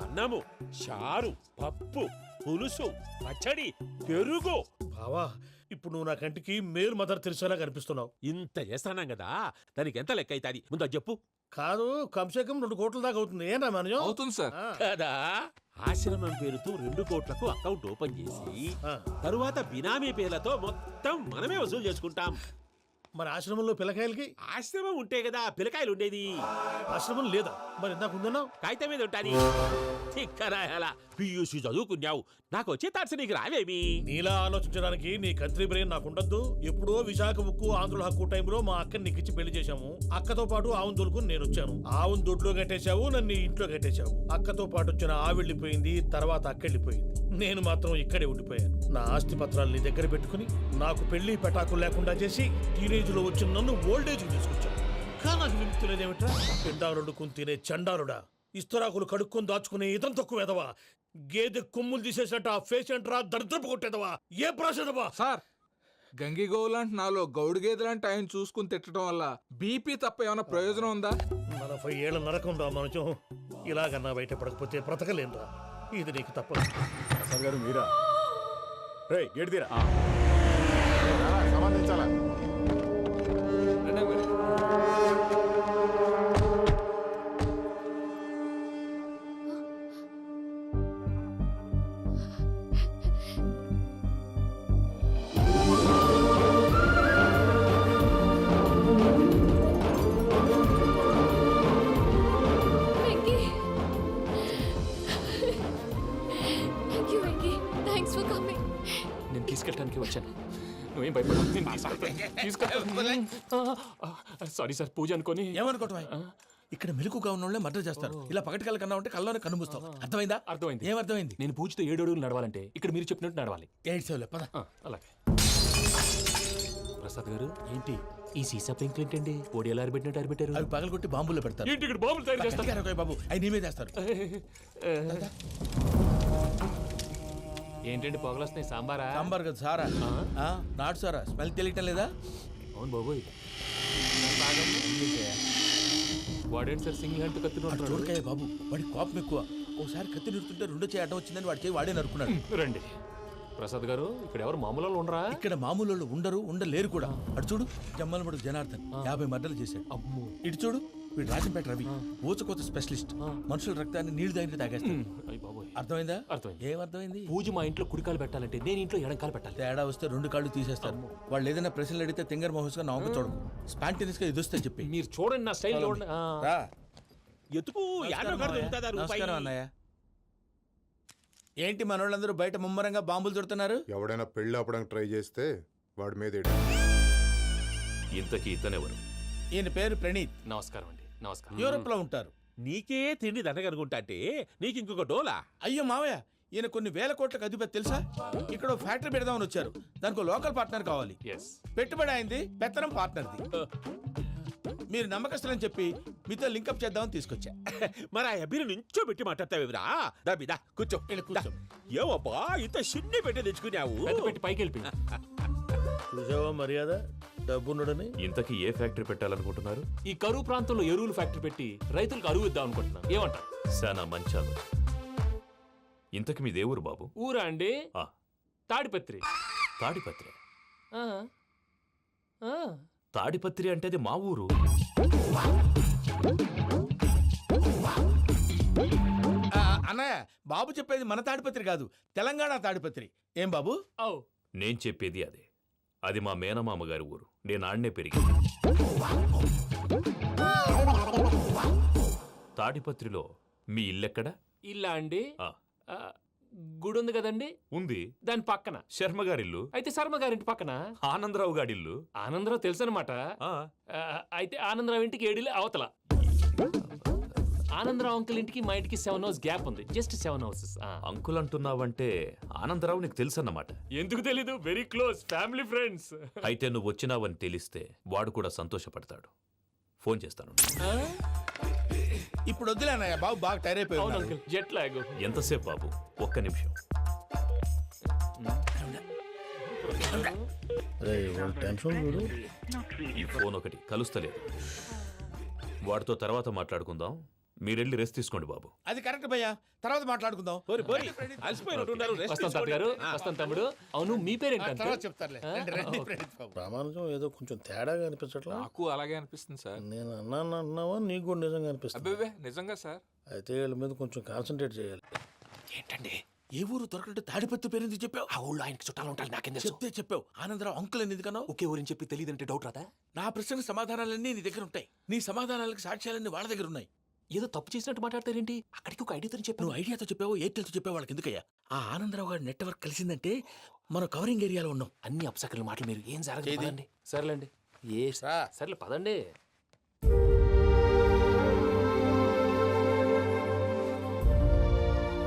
అన్నము, చారు, పప్పు, పులుసు, పచ్చడి, పెరుగు. బావా, ఇప్పుడు నువ్వు నా కంటికి మేలు మదర్ తెరిసేలా కనిపిస్తున్నావు. ఇంత చేస్తానం కదా, దానికి ఎంత లెక్క అవుతుంది ముందు అది చెప్పు. కాదు, కమ్సే కమ్ 2 కోట్ల దాకా అవుతుంది. ఏం రామానుజం? అవుతుంది సార్. కదా, ఆశ్రమం పేరుతో 2 కోట్లకు అకౌంట్ ఓపెన్ చేసి తరువాత బినామీ పేర్లతో మొత్తం మనమే వసూలు చేసుకుంటాం. మరి ఆశ్రమంలో పిల్లకాయలకి? ఆశ్రమం ఉంటే కదా పిల్లకాయలు ఉండేది. ఆశ్రమం లేదా? మరి ఇందాక ఉందన్నావు. కాగితం మీద ఉంటాని. తిక్కరాయాలా, పియూసీ చదువుకున్నావు, నాకు వచ్చే తాట్స్ నీకు రావేమి? నీలా ఆలోచించడానికి నీ కంత్రి బ్రెయిన్ నాకు ఉండద్దు. ఎప్పుడో విశాఖ ఉక్కు ఆంధ్రుల హక్కు టైంలో మా అక్కని నీకిచ్చి పెళ్లి చేశాము. అక్కతో పాటు ఆవును దొడుకుని నేను వచ్చాను. ఆవును దొడ్లో కట్టేశావు, నన్ను ఇంట్లో కట్టేశావు. అక్కతో పాటు వచ్చిన ఆవిళ్ళిపోయింది, తర్వాత అక్కెళ్ళిపోయింది. నేను మాత్రం ఇక్కడే ఉండిపోయాను. నా ఆస్తి పత్రాలు నీ దగ్గర పెట్టుకుని నాకు పెళ్లి పెటాకులు లేకుండా చేసి టీనేజ్ లో వచ్చిన నన్ను ఓల్డేజ్ తీసుకొచ్చాను. కానీ నాకు విముక్తి లేదేమిట్రా? పిండారుడుకుని తినే చండారుడా, ఇస్తరాకులు కడుక్కొని దాచుకునే ఇతం తక్కువ ఎదవా, గేదె కొమ్ములు తీసేసట ఆ పేషెంట్ రా దరిద్రపు కొట్టేదవా, ఏ ప్రాసెదవా? సార్, గంగిగోవు లాంటి నాలో గౌడు గేదె లాంటి ఆయన చూసుకుని తిట్టడం వల్ల బీపీ తప్ప ఏమైనా ప్రయోజనం ఉందా? 40 ఏళ్ల నరకం రా మనుషం. ఇలాగన్నా బయటపడకపోతే బ్రతకలేనురా. ఇది నీకు తప్పదు. ప్రసాద్ గారు మీరా? రే గేట్ తీరా. సంబంధించాలా? Venky thank you Venky thanks for coming. నేను తీసుకెళ్ళడానికి వచ్చాను. నువ్వేం భయపడవు. నేను తీసుకెళ్తాను. సారీ సార్, పూజ అనుకొని. ఏమనుకోవటం? ఇక్కడ మెలకుగా ఉన్న వాళ్ళే మర్డర్ చేస్తారు. ఇలా పగటి కళ్ళ కన్నా ఉంటే కళ్ళలోనే కనుమూస్తావు. అర్థమైందా? అర్థమైంది. ఏమర్థమైంది? నేను పూజతో 7 అడుగులు నడవాలంటే ఇక్కడ మీరు చెప్పినట్టు నడవాలి. 8 సెవెన్ పద. అలాగే. ప్రసాద్ గారు ఏంటి ఈ సీసా పెంకులు ఏంటండి? ఓడి ఎలా అరబెట్టినట్టు అరబెట్టారు? అవి పగలగొట్టి బాంబులో పెడతారు. ఏంటి ఇక్కడ బాంబులు తయారు చేస్తారు? గట్టిగా అరవై బాబు, అవి నీ మీద వేస్తారు. ఏంటండి పొగలొస్తున్నాయి? సాంబారా? సాంబార్ కదా సారా. నాటు సారా స్మెల్ తెలియటం లేదా? అవును బాబోయ్. వాడేంటి సార్ సింగిల్ హ్యాండ్ కత్తి చూడకాయ బాబు, వాడి కోపం ఎక్కువ. ఒకసారి కత్తి నిరుతుంటే 2 చేయి అడ్డం వచ్చిందని వాడి చేయి వాడే నరుకున్నాడు. రండి ప్రసాద్ గారు, ఇక్కడ ఎవరు మామూలు వాళ్ళు ఉండరా? ఇక్కడ మామూలు వాళ్ళు ఉండరు, ఉండలేరు కూడా. అటు చూడు, జమ్మలమడుగు జనార్దన్ 50 మర్డర్లు చేశాడు. అమ్మో. ఇటు చూడు, వీడు రాజంపేట రవి ఊచకోత స్పెషలిస్ట్. మనుషుల రక్తాన్ని నీళ్లు తాగితే తాగేస్తాడు. అర్థమైందా? అర్థమైంది. ఏమర్థమైంది? పూజ మా ఇంట్లో కుడికాలు పెట్టాలంటే నేను ఇంట్లో ఎడంకాలు పెట్టాలి. తేడా వస్తే 2 కాళ్ళు తీసేస్తారు. వాళ్ళు ఏదైనా ప్రశ్నలు అడిగితే తింగర్ మహోస్ గా నవ్వు చూడకు. స్పాంటినియస్ గా ఎదుస్తే చెప్పి. మీరు చూడండి నా స్టైల్. ఎతుకు నమస్కారం అన్నయ్య. ఏంటి మనోళ్ళందరూ బయట ముమ్మరంగా బాంబులు చుడుతున్నారు? ఎవడైనా పెళ్లి ఆపడానికి ట్రై చేస్తే వాడి మీద ఇంతకీ ఇతనెవరు? ఈయన పేరు ప్రణీత్. నమస్కారం అండి. నమస్కారం. యూరోప్ లో ఉంటారు. నీకే తిండి దండగనుకుంటా అంటే నీకు ఇంకొక డోలా? అయ్యో మావయ్య, ఈయన కొన్ని వేల కోట్లకు అధిపతి తెలుసా? ఇక్కడ ఫ్యాక్టరీ పెడదామని వచ్చారు. దానికి లోకల్ పార్ట్నర్ కావాలి. పెట్టుబడి అయింది, పెత్తనం పార్ట్నర్ది. మీరు నమ్మకస్తులని చెప్పి మీతో లింకప్ చేద్దామని తీసుకొచ్చా. మరి ఆ అబ్బిని నుంచో పెట్టి మాట్లాడతావురా? దాబిదా కూర్చో. ఏవబ్బా ఇంత చిన్ని పెట్టి తెచ్చుకున్నావు? పెట్టి పైకి వెళ్ళి చూసావా మర్యాద డబ్బున్నడని. ఇంతకీ ఏ ఫ్యాక్టరీ పెట్టాలనుకుంటున్నారు? ఈ కరువు ప్రాంతంలో ఎరువులు ఫ్యాక్టరీ పెట్టి రైతులకు అరువు ఇద్దాం అనుకుంటున్నాను. ఏమంటారు? శానా మంచాలు. ఇంతకి మీ దేవురు బాబు? ఊరా అండి? తాడిపత్రి. తాడిపత్రి? తాడిపత్రి అంటే అది మా ఊరు. అన్నయ్య, బాబు చెప్పేది మన తాడిపత్రి కాదు, తెలంగాణ తాడిపత్రి. ఏం బాబు? నేను చెప్పేది అదే. అది మా మేనమామ గారి ఊరు. నేను ఆడనే పెరిగింది. తాడిపత్రిలో మీ ఇల్లెక్కడ? ఇల్లా అండి? గుడి ఉంది కదండి? ఉంది. దాని పక్కన శర్మ గారిల్లు. అయితే శర్మ గారింటి పక్కన ఆనందరావు గారిల్లు. ఆనందరావు తెలుసు అనమాట. అయితే ఆనందరావు ఇంటికి 7 అవతల. ఆనందరావు అంకుల్ ఇంటికి మా ఇంటికి 7 hours గ్యాప్ ఉంది. Just 7 hours. అంకుల్ అంటున్నావంటే ఆనందరావు నీకు తెలుసు అన్నమాట. ఎందుకు తెలీదు? Very close family friends. అయితే నువ్వు వచ్చినావని తెలిస్తే వాడు కూడా సంతోషపడతాడు. ఫోన్ చేస్తాను. ఇప్పుడు వద్దులే అన్నయ్య, బాబు బాగా టైర్ అయిపోయాడు. Jet lag. ఎంతసేపు బాబు? ఒక్క నిమిషం. ఈ ఫోన్ ఒకటి కలుస్తలేదు. వాడితో తర్వాత మాట్లాడుకుందాం. మీరెళ్ళి రెస్ట్ తీసుకోండి బాబు. అది కరెక్ట్ భయ్యా, తర్వాత మాట్లాడుకుందాం. వస్తాం తాత గారు. వస్తాం తమ్ముడు. అవును, మీ పేరేంటి? చెప్తారులే. ప్రామాణికం ఏదో కొంచెం తేడాగా అనిపించట్లా? నాకు అలాగే అనిపిస్తుంది సార్. నేను అన్నావా? నీకు కూడా నిజంగా అనిపిస్తుంది? అబ్బే నిజంగా సార్. అయితే వీళ్ళ మీద కొంచెం కాన్సన్ట్రేట్ చేయాలి. ఏంటండి ఏ ఊరు దొరకట్టు తాడిపత్రి పేరు ఎందుకు చెప్పావు? ఆ ఊళ్ళో ఆయనకి చుట్టాలు ఉంటారు. నాకేం చెప్తే చెప్పావు. ఆనందరావు అంకుల్ అని ఎందుకన్నావు? ఒకే ఊరిని చెప్పి తెలియదంటే డౌట్ రాదా? నా ప్రశ్నకు సమాధానాలన్నీ నీ దగ్గర ఉంటాయి. నీ సమాధానాలకు సాక్ష్యాలన్నీ వాళ్ళ దగ్గర ఉన్నాయి. ఏదో తప్పు చేసినట్టు మాట్లాడతారేంటి? అక్కడికి ఒక ఐడియాతో చెప్పావు. నువ్వు ఐడియాతో చెప్పావు, ఎయిర్టెల్తో చెప్పావు, వాళ్ళకి ఎందుకయ్యా? ఆ ఆనందరావు గారి నెట్వర్క్ కలిసిందంటే మనం కవరింగ్ ఏరియాలో ఉన్నాం. అన్ని అప్సకల మాటలు మీరు ఏం జరగదండి. సర్లేండి. సర్లే పదండి.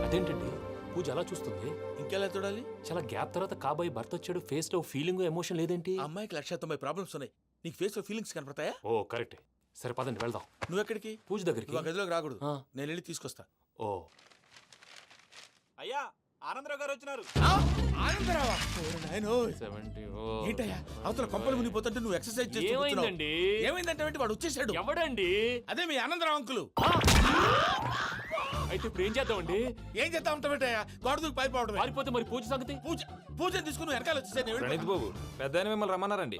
అదేంటండి పూజ అలా చూస్తుంది? ఇంకెలా చూడాలి? చాలా గ్యాప్ తర్వాత కాబోయే భర్త వచ్చాడు. ఫేస్ లో ఫీలింగ్ ఎమోషన్ లేదేంటి? అమ్మాయికి 190 ప్రాబ్లమ్స్ ఉన్నాయి. నీకు ఫేస్ లో ఫీలింగ్స్ కనపడతాయా? ఓ కరెక్ట్. సరే పదండి వెళ్దాం. నువ్వెక్కడికి? పూజ దగ్గరికి. నువ్వు గదిలోకి రాకూడదు. నేను వెళ్ళి తీసుకొస్తా. ఓ అయ్యా, ఆనందరావు గారు వచ్చినారు. ఆనందరావా? ఏంటయ్యా అవతల కొంపలు మునిగిపోతుంటే నువ్వు ఎక్సర్సైజ్ చేస్తూ ఏమైందండి? ఏమైందంటే వాడు వచ్చేసాడు. ఎవడండి? అదే మీ ఆనందరావు అంకులు. అయితే ఇప్పుడు ఏం చేద్దామండి? ఏం చేస్తా ఉంటావేటయ్యా? గోడ దూకి పైపోవడం. పారిపోతే మరి పూజ సంగతి? పూజ తీసుకుని వెనకాల వచ్చేసాను. ప్రణీత్ బాబు పెద్ద మిమ్మల్ని రమ్మన్నారండి.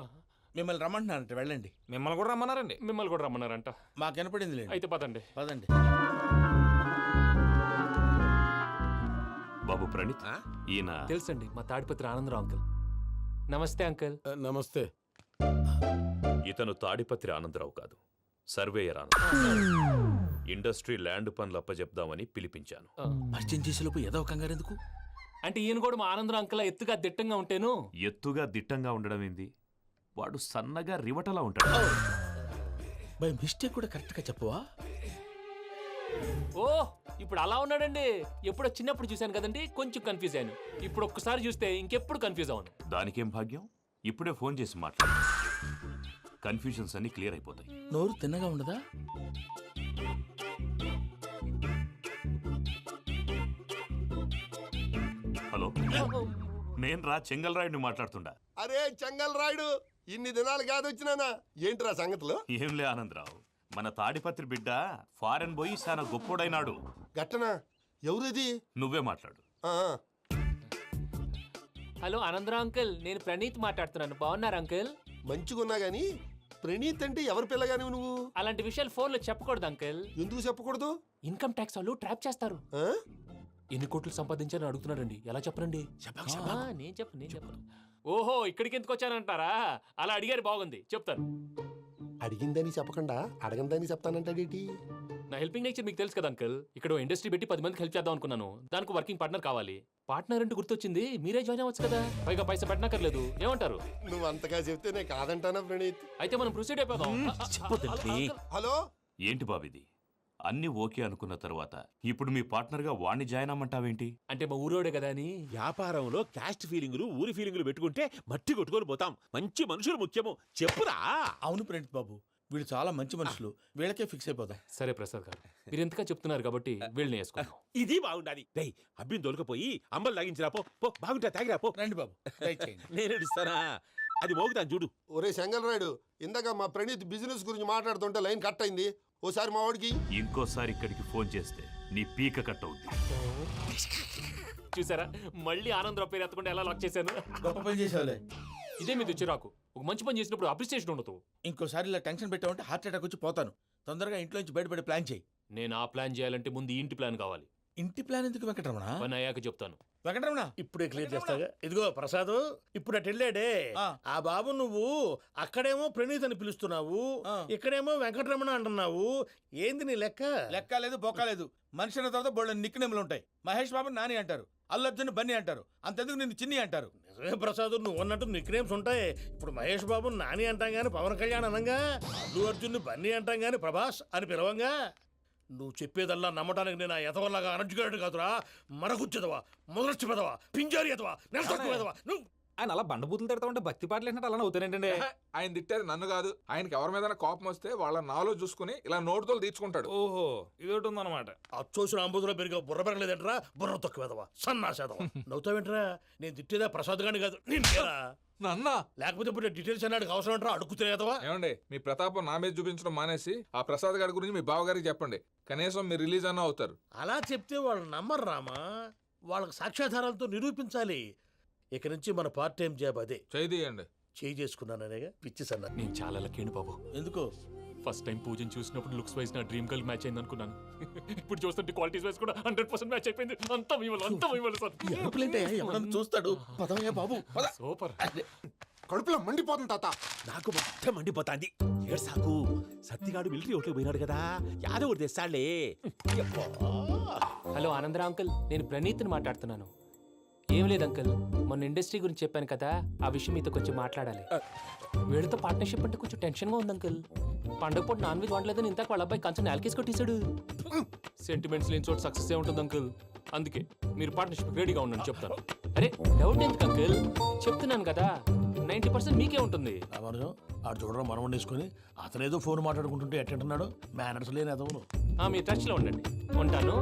మిమ్మల్ని రమ్మంటున్నారంట, వెళ్ళండి. మిమ్మల్ని కూడా రమ్మన్నారండి. మిమ్మల్ని కూడా రమ్మన్నారంట. మాకు వినపడింది లేండి. అయితే పదండి. పదండి. బాబు ప్రణీత్, ఈయన తెలుసండి, మా తాడిపత్రి ఆనందరావు అంకుల్. నమస్తే అంకుల్. నమస్తే. ఇతను తాడిపత్రి ఆనందరావు కాదు, సర్వేయర్ ఆనందరావు. ఇండస్ట్రీ ల్యాండ్ పనులు అప్పచెప్దామని పిలిపించాను. పరిచయం చేసేలోపు ఏదో కంగారు ఎందుకు? అంటే ఈయన కూడా మా ఆనందరావు అంకుల్ ఎత్తుగా దిట్టంగా ఉంటేను. ఎత్తుగా దిట్టంగా ఉండడం ఏంది? వాడు సన్నగా రివటలా ఉంటాడు. బై మిస్టేక్ కూడా కరెక్ట్ గా చెప్పవా? ఓ ఇప్పుడు అలా ఉన్నాడండి. ఎప్పుడో చిన్నప్పుడు చూశాను కదండి, కొంచెం కన్ఫ్యూజ్ అయ్యాను. ఇప్పుడు ఒక్కసారి చూస్తే ఇంకెప్పుడు కన్ఫ్యూజ్ అవ్వను. దానికేం భాగ్యం, ఇప్పుడే ఫోన్ చేసి మాట్లాడు. కన్ఫ్యూజన్స్ అన్ని క్లియర్ అయిపోతాయి. నోరు తిన్నగా ఉండదా? హలో, నేను రా చెంగల్ రాయుడిని మాట్లాడుతుండా. అరే చెంగల్ రాయుడు, ఇన్ని దినాలు కాదు వచ్చినానా? ఏంట్రా సంగతులు? ఏంలే ఆనందరావు, మన తాడిపత్రి బిడ్డ ఫారెన్ పోయి చాలా గొప్పోడైనాడు. గట్టనా? ఎవరిది? నువ్వే మాట్లాడు. హలో ఆనందరావు అంకుల్, నేను ప్రణీత్ మాట్లాడుతున్నాను. బాగున్నారు అంకుల్? మంచిగున్నా గాని ప్రణీత్ అంటే ఎవరి పిల్లగాని నువ్వు? అలాంటి విషయాలు ఫోన్లో చెప్పకూడదు అంకుల్. ఎందుకు చెప్పకూడదు? ఇన్కమ్ ట్యాక్స్ వాళ్ళు ట్రాప్ చేస్తారు. ఎన్ని కోట్లు సంపాదించాలని అడుగుతున్నారండి. ఎలా చెప్పరండి? నేను చెప్పను. ఓహో, ఇక్కడికి ఎందుకు వచ్చానంటారా? అలా అడిగారు, బాగుంది, చెప్తాను. అడిగిందని చెప్పకుండా అడగందని చెప్తానంటాడేటి? నా హెల్పింగ్ నేచర్ మీకు తెలుసు కదా అంకుల్. ఇక్కడ ఇండస్ట్రీ పెట్టి 10 మందికి హెల్ప్ చేద్దాం అనుకున్నాను. దానికి వర్కింగ్ పార్ట్నర్ కావాలి. పార్ట్నర్ అంటే గుర్తొచ్చింది, మీరే జాయిన్ అవ్వచ్చు కదా. పైగా పైసా పెట్టనక్కర్లేదు. ఏమంటారు? నువ్వు అంతగా చెప్తేనే కాదంటానా ప్రణీత్? అయితే మనం ప్రొసీడ్ అయిపోదాం. హలో, ఏంటి బాబిది? అన్ని ఓకే అనుకున్న తర్వాత ఇప్పుడు మీ పార్ట్నర్ గా వాణ్ణి జాయిన్ అమ్మంటావేంటి? అంటే మా ఊరోడే కదా అని. వ్యాపారంలో క్యాస్ట్ ఫీలింగులు, ఊరి ఫీలింగులు పెట్టుకుంటే మట్టి కొట్టుకొని పోతాం. మంచి మనుషులు ముఖ్యము. చెప్పురా. అవును ప్రణీత్ బాబు, వీళ్ళు చాలా మంచి మనుషులు. వీళ్ళకే ఫిక్స్ అయిపోదాం. సరే ప్రసాద్ గారు, మీరు ఎంతగా చెప్తున్నారు కాబట్టి వీళ్ళని వేసుకుంటాం. ఇది బాగుండాలి. డై అబ్బిని దొలకపోయి అంబలు తాగించిరా పో. బాగుంటా, తాగిరా పో. రండి బాబు, నేను ఇస్తానా? అది మోగుతాను చూడు. ఒరే చెంగల్ రాయుడు, ఇందాక మా ప్రణీత్ బిజినెస్ గురించి మాట్లాడుతుంటే లైన్ కట్ అయింది. ఓసారి మా వాడికి ఇంకోసారి ఇక్కడికి ఫోన్ చేస్తే నీ పీక కట్ అవుతుంది. చూసారా, మళ్ళీ ఆనందరావు పేరు ఎత్తకుండా ఎలా లాక్ చేశాను. గొప్ప పని చేసేవాళ్ళే. ఇదే మీద చిరాకు. ఒక మంచి పని చేసినప్పుడు అప్రిసియేషన్ ఉండదు. ఇంకోసారి ఇలా టెన్షన్ పెట్టామంటే హార్ట్ అటాక్ వచ్చి పోతాను. తొందరగా ఇంట్లో నుంచి బయటపడే ప్లాన్ చేయి. నేను ఆ ప్లాన్ చేయాలంటే ముందు ఇంటి ప్లాన్ కావాలి. ఇంటి ప్లాన్ ఎందుకు వెంకటరమణ? పని అయ్యాక చెప్తాను. వెంకటరమణ ఇప్పుడే క్లియర్ చేస్తాగా. ఇదిగో ప్రసాద్, ఇప్పుడు అటు వెళ్ళాడే ఆ బాబు, నువ్వు అక్కడేమో ప్రణీత్ అని పిలుస్తున్నావు, ఇక్కడేమో వెంకటరమణ అంటున్నావు. ఏంది నీ లెక్క? లెక్క లేదు, బొక్క లేదు. మనిషి అన్న తర్వాత బోళ్ళ నిక్నెములు ఉంటాయి. మహేష్ బాబు నాని అంటారు, అల్లు అర్జున్ బన్నీ అంటారు, అంతెందుకు నిన్ను చిన్ని అంటారు. నిజమే ప్రసాద్, నువ్వు అన్నట్టు నిక్నేమ్స్ ఉంటాయి. ఇప్పుడు మహేష్ బాబు నాని అంటాం గాని పవన్ కళ్యాణ్ అనంగా, అల్లు అర్జున్ బన్నీ అంటాం గాని ప్రభాస్ అని పిలవంగా. నువ్వు చెప్పేదల్లా నమ్మటానికి నేను ఆ ఎతవల్లాగా అనర్జుకేటెడ్ కాదురా. మరగుచ్చదవా, మొదలచ్చి పెదవా, పింజారి ఎదవా, నెలసక్కువ నువ్వు. ఆయన అలా బండబూతులు తిడతా ఉంటే భక్తి పాటలు ఏంటంటే అలా అవుతానంటే. ఆయన తిట్టేది నన్ను కాదు. ఆయనకి ఎవరి మీద కోపం వస్తే వాళ్ళ నాలో చూసుకుని ఇలా నోటుతో తీర్చుకుంటాడు. ఓహో, ఇది ఒకటి ఉందన్నమాట. అచ్చోసిన అంబుధులో పెరిగే బుర్ర పెరగలేదంటరా, బుర్ర తక్కువేదవా, సన్నాసేదవా. నవ్వుతావేంట్రా? నేను తిట్టేదా ప్రసాద్ గాని కాదు, నిన్నేరా. నన్నా? లేకపోతే ఇప్పుడు డీటెయిల్స్ అన్నాడు అవసరం అంటారా? అడుగుతులేదవా. ఏమండి, మీ ప్రతాపం నా మీద చూపించడం మానేసి ఆ ప్రసాద్ గారి గురించి మీ బావగారికి చెప్పండి. కనీసం మీరు రిలీజ్ అన్న అవుతారు. అలా చెప్తే వాళ్ళు నమ్మరు రామా. వాళ్ళకి సాక్ష్యాధారాలతో నిరూపించాలి. ఇక నుంచి మన పార్ట్ టైం జాబ్ అదే. చేయండి. చేయి చేసుకున్నాననేగా పిచ్చి సన్న. నేను చాలా లక్కీని బాబు. ఎందుకో? ఫస్ట్ టైం పూజను చూసినప్పుడు లుక్స్ వైజ్ నా డ్రీమ్ గర్ల్ మ్యాచ్ అయింది అనుకున్నాను. ఇప్పుడు చూస్తుంటే క్వాలిటీస్ వైజ్ కూడా 100% మ్యాచ్ అయిపోయింది. అంతా ఇవ్వాలి సార్. ఎవడన్నా చూస్తాడు. పదవయ్యా బాబు, సూపర్. కడుపులో మండిపోతుంది తాత. నాకు మొత్తం మండిపోతాంది. ఏడ్సాకు, సత్తిగాడు మిలిటరీ ఓట్లకు పోయినాడు కదా, యాదవ్ తెస్తాడులే. హలో ఆనందరావు అంకుల్, నేను ప్రణీత్ని మాట్లాడుతున్నాను. ఏం లేదు అంకుల్, మొన్న ఇండస్ట్రీ గురించి చెప్పాను కదా, ఆ విషయం మీతో కొంచెం మాట్లాడాలి. వీళ్ళతో పార్ట్నర్షిప్ అంటే కొంచెం టెన్షన్గా ఉంది అంకుల్. పండగ పూట నాన్ వెజ్ వండలేదని ఇంతకు వాళ్ళ అబ్బాయి కంచెం నేలకేసి కొట్టేశాడు. సెంటిమెంట్స్ లేని చోట సక్సెస్ ఏ ఉంటుంది అంకుల్. అందుకే మీరు పార్ట్నర్షిప్ రెడీగా ఉండండి, చెప్తాను. అరే డౌట్ ఎందుకు అంకుల్, చెప్తున్నాను కదా, 90% మీకే ఉంటుంది. ఆడు చూడడం మనం వండేసుకుని అతనేదో ఫోన్ మాట్లాడుకుంటుంటే ఎట్టంటున్నాడు. మేనర్స్ లేని అదవును. మీ టచ్లో ఉండండి, ఉంటాను.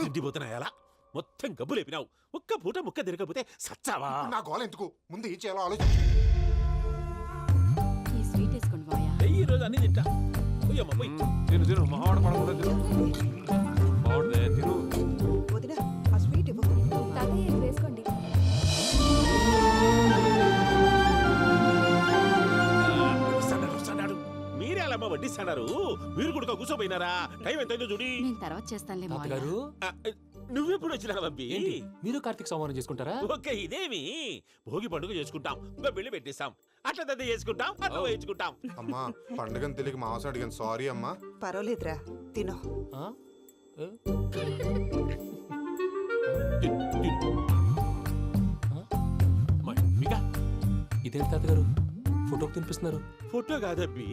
తిండిపోతున్నా ఎలా మొత్తం గబ్బు లేపినావు. ఒక్క పూట ముక్క తిరగకపోతే సచ్చావా? నా గోల ఎందుకు, ముందు ఏం చేయాలో ఆలోచించు. ఈ రోజు అన్ని తింటా. తిను తిను మావాడ పడకుండా తిను బాగుండే తిను వదిన ఆ స్వీట్ ఇవ్వు. తాతయ్య వేసుకోండి. వస్తున్నాడు మీరే అలా వడ్డిస్తాడారు మీరు కూడా కూర్చోపోయినారా టైం ఎంతైందో చూడి నేను తర్వాత చేస్తానులే తాతగారు నువ్వెప్పుడు వచ్చినా బంపి ఏంటి మీరు కార్తీక్ సంహారం చేసుకుంటారా? ఓకే ఇదేమి భోగి పండుగ చేసుకుంటాం ఇంకా బిల్లు పెట్టిస్తాం అట్లా దద్ద చేసుకుంటాం అట్లా వేయించుకుంటాం. అమ్మా పండుగని తెలియక మాంసం అడిగాను సారీ అమ్మా. పర్వాలేదురా తినో. ఇదేంటి తాతగారు ఫోటోకి తినిపిస్తున్నారు? ఫోటో కాదబ్బి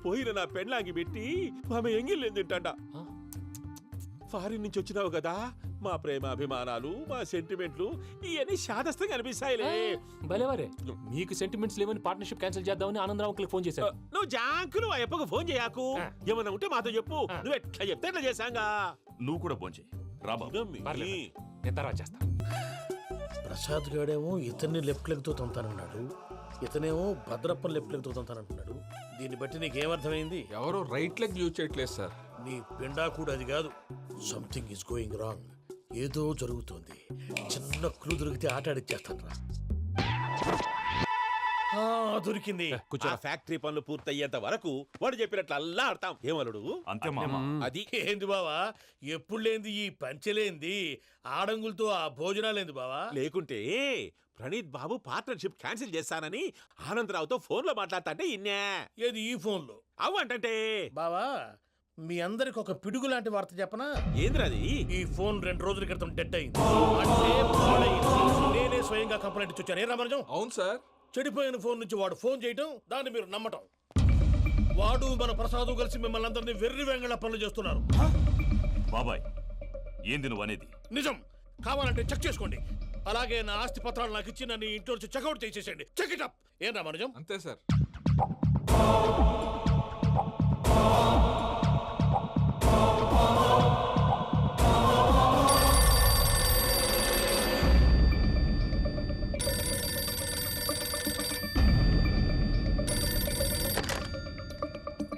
పోయిన నా పెళ్ళాంగి పెట్టి ఆమె ఎంగిల్లేం తింటాడ. ఫారిన్ నుంచి వచ్చినావు కదా మా ప్రేమ అభిమానాలు మా సెంటిమెంట్లు ఇవన్నీ శాదస్తంగా అనిపిస్తాయిలే. భలేవారే మీకు సెంటిమెంట్స్ లేవని పార్ట్నర్షిప్ క్యాన్సిల్ చేద్దామని ఆనందరావు అంకుల్కి ఫోన్ చేశారు. నువ్వు జాంకులు ఆ అప్పకు ఫోన్ చేయకు ఏమన్నా ఉంటే మాతో చెప్పు నువ్వు ఎట్లా చెప్తే ఎట్లా చేశాంగా. నువ్వు కూడా ఫోన్ చేయి రాబా. నేను తర్వాత చేస్తా. ప్రసాద్ గాడేమో ఇతన్ని లెఫ్ట్ లెగ్ తో తొంతానన్నాడు, ఇతనేమో భద్రప్ప లెఫ్ట్ లెగ్ తో తొంతానంటున్నాడు. దీన్ని బట్టి నీకేమర్థమైంది? ఎవరు రైట్ లెగ్ యూజ్ చేయట్లేదు సార్. నీ పిండా కూడా అది కాదు. Something is going wrong. ఏదో జరుగుతోంది. చిన్న క్లూ దొరికితే ఆట ఆడిచ్చేస్తాను రా. దొరికింది. ఆ ఫ్యాక్టరీ పనులు పూర్తయ్యేంత వరకు వాడు చెప్పినట్లు అల్లా ఆడతాం. ఏమలుడు అంతే మామ. అది ఏంది బావా ఎప్పుడు లేంది ఈ పంచలేంది, ఆడంగులతో ఆ భోజనాలేంది బావా? లేకుంటే ప్రణీత్ బాబు పార్ట్నర్షిప్ క్యాన్సిల్ చేస్తానని ఆనందరావుతో ఫోన్ లో మాట్లాడతాంటే ఇన్నే. ఏది ఈ ఫోన్ లో? అవ్వంటే బావా మీ అందరికి ఒక పిడుగు లాంటి వార్త చెప్పనా? ఏంద్రది? ఈ ఫోన్ 2 రోజుల క్రితం డెడ్ అయింది. అంటే పాడైంది. నేనే స్వయంగా కంప్లైంట్ ఇచ్చి వచ్చాను. ఏ రామరాజం? అవును సార్. చెడిపోయిన ఫోన్ నుంచి వాడు ఫోన్ చేయటం, దాన్ని మీరు నమ్మటం. వాడు మన ప్రసాదు కలిసి మిమ్మల్ని అందరినీ వెర్రి వెంగళ పనులు చేస్తున్నారు. బాబాయ్ ఏంది నువ్వు అనేది? నిజం. కావాలంటే చెక్ చేసుకోండి. అలాగే నా ఆస్తి పత్రాలు నాకు ఇచ్చి నన్ను ఇంట్లో నుంచి చెక్అౌట్ చేసేసండి. Check it up. ఏం రామరాజం? అంతే సార్.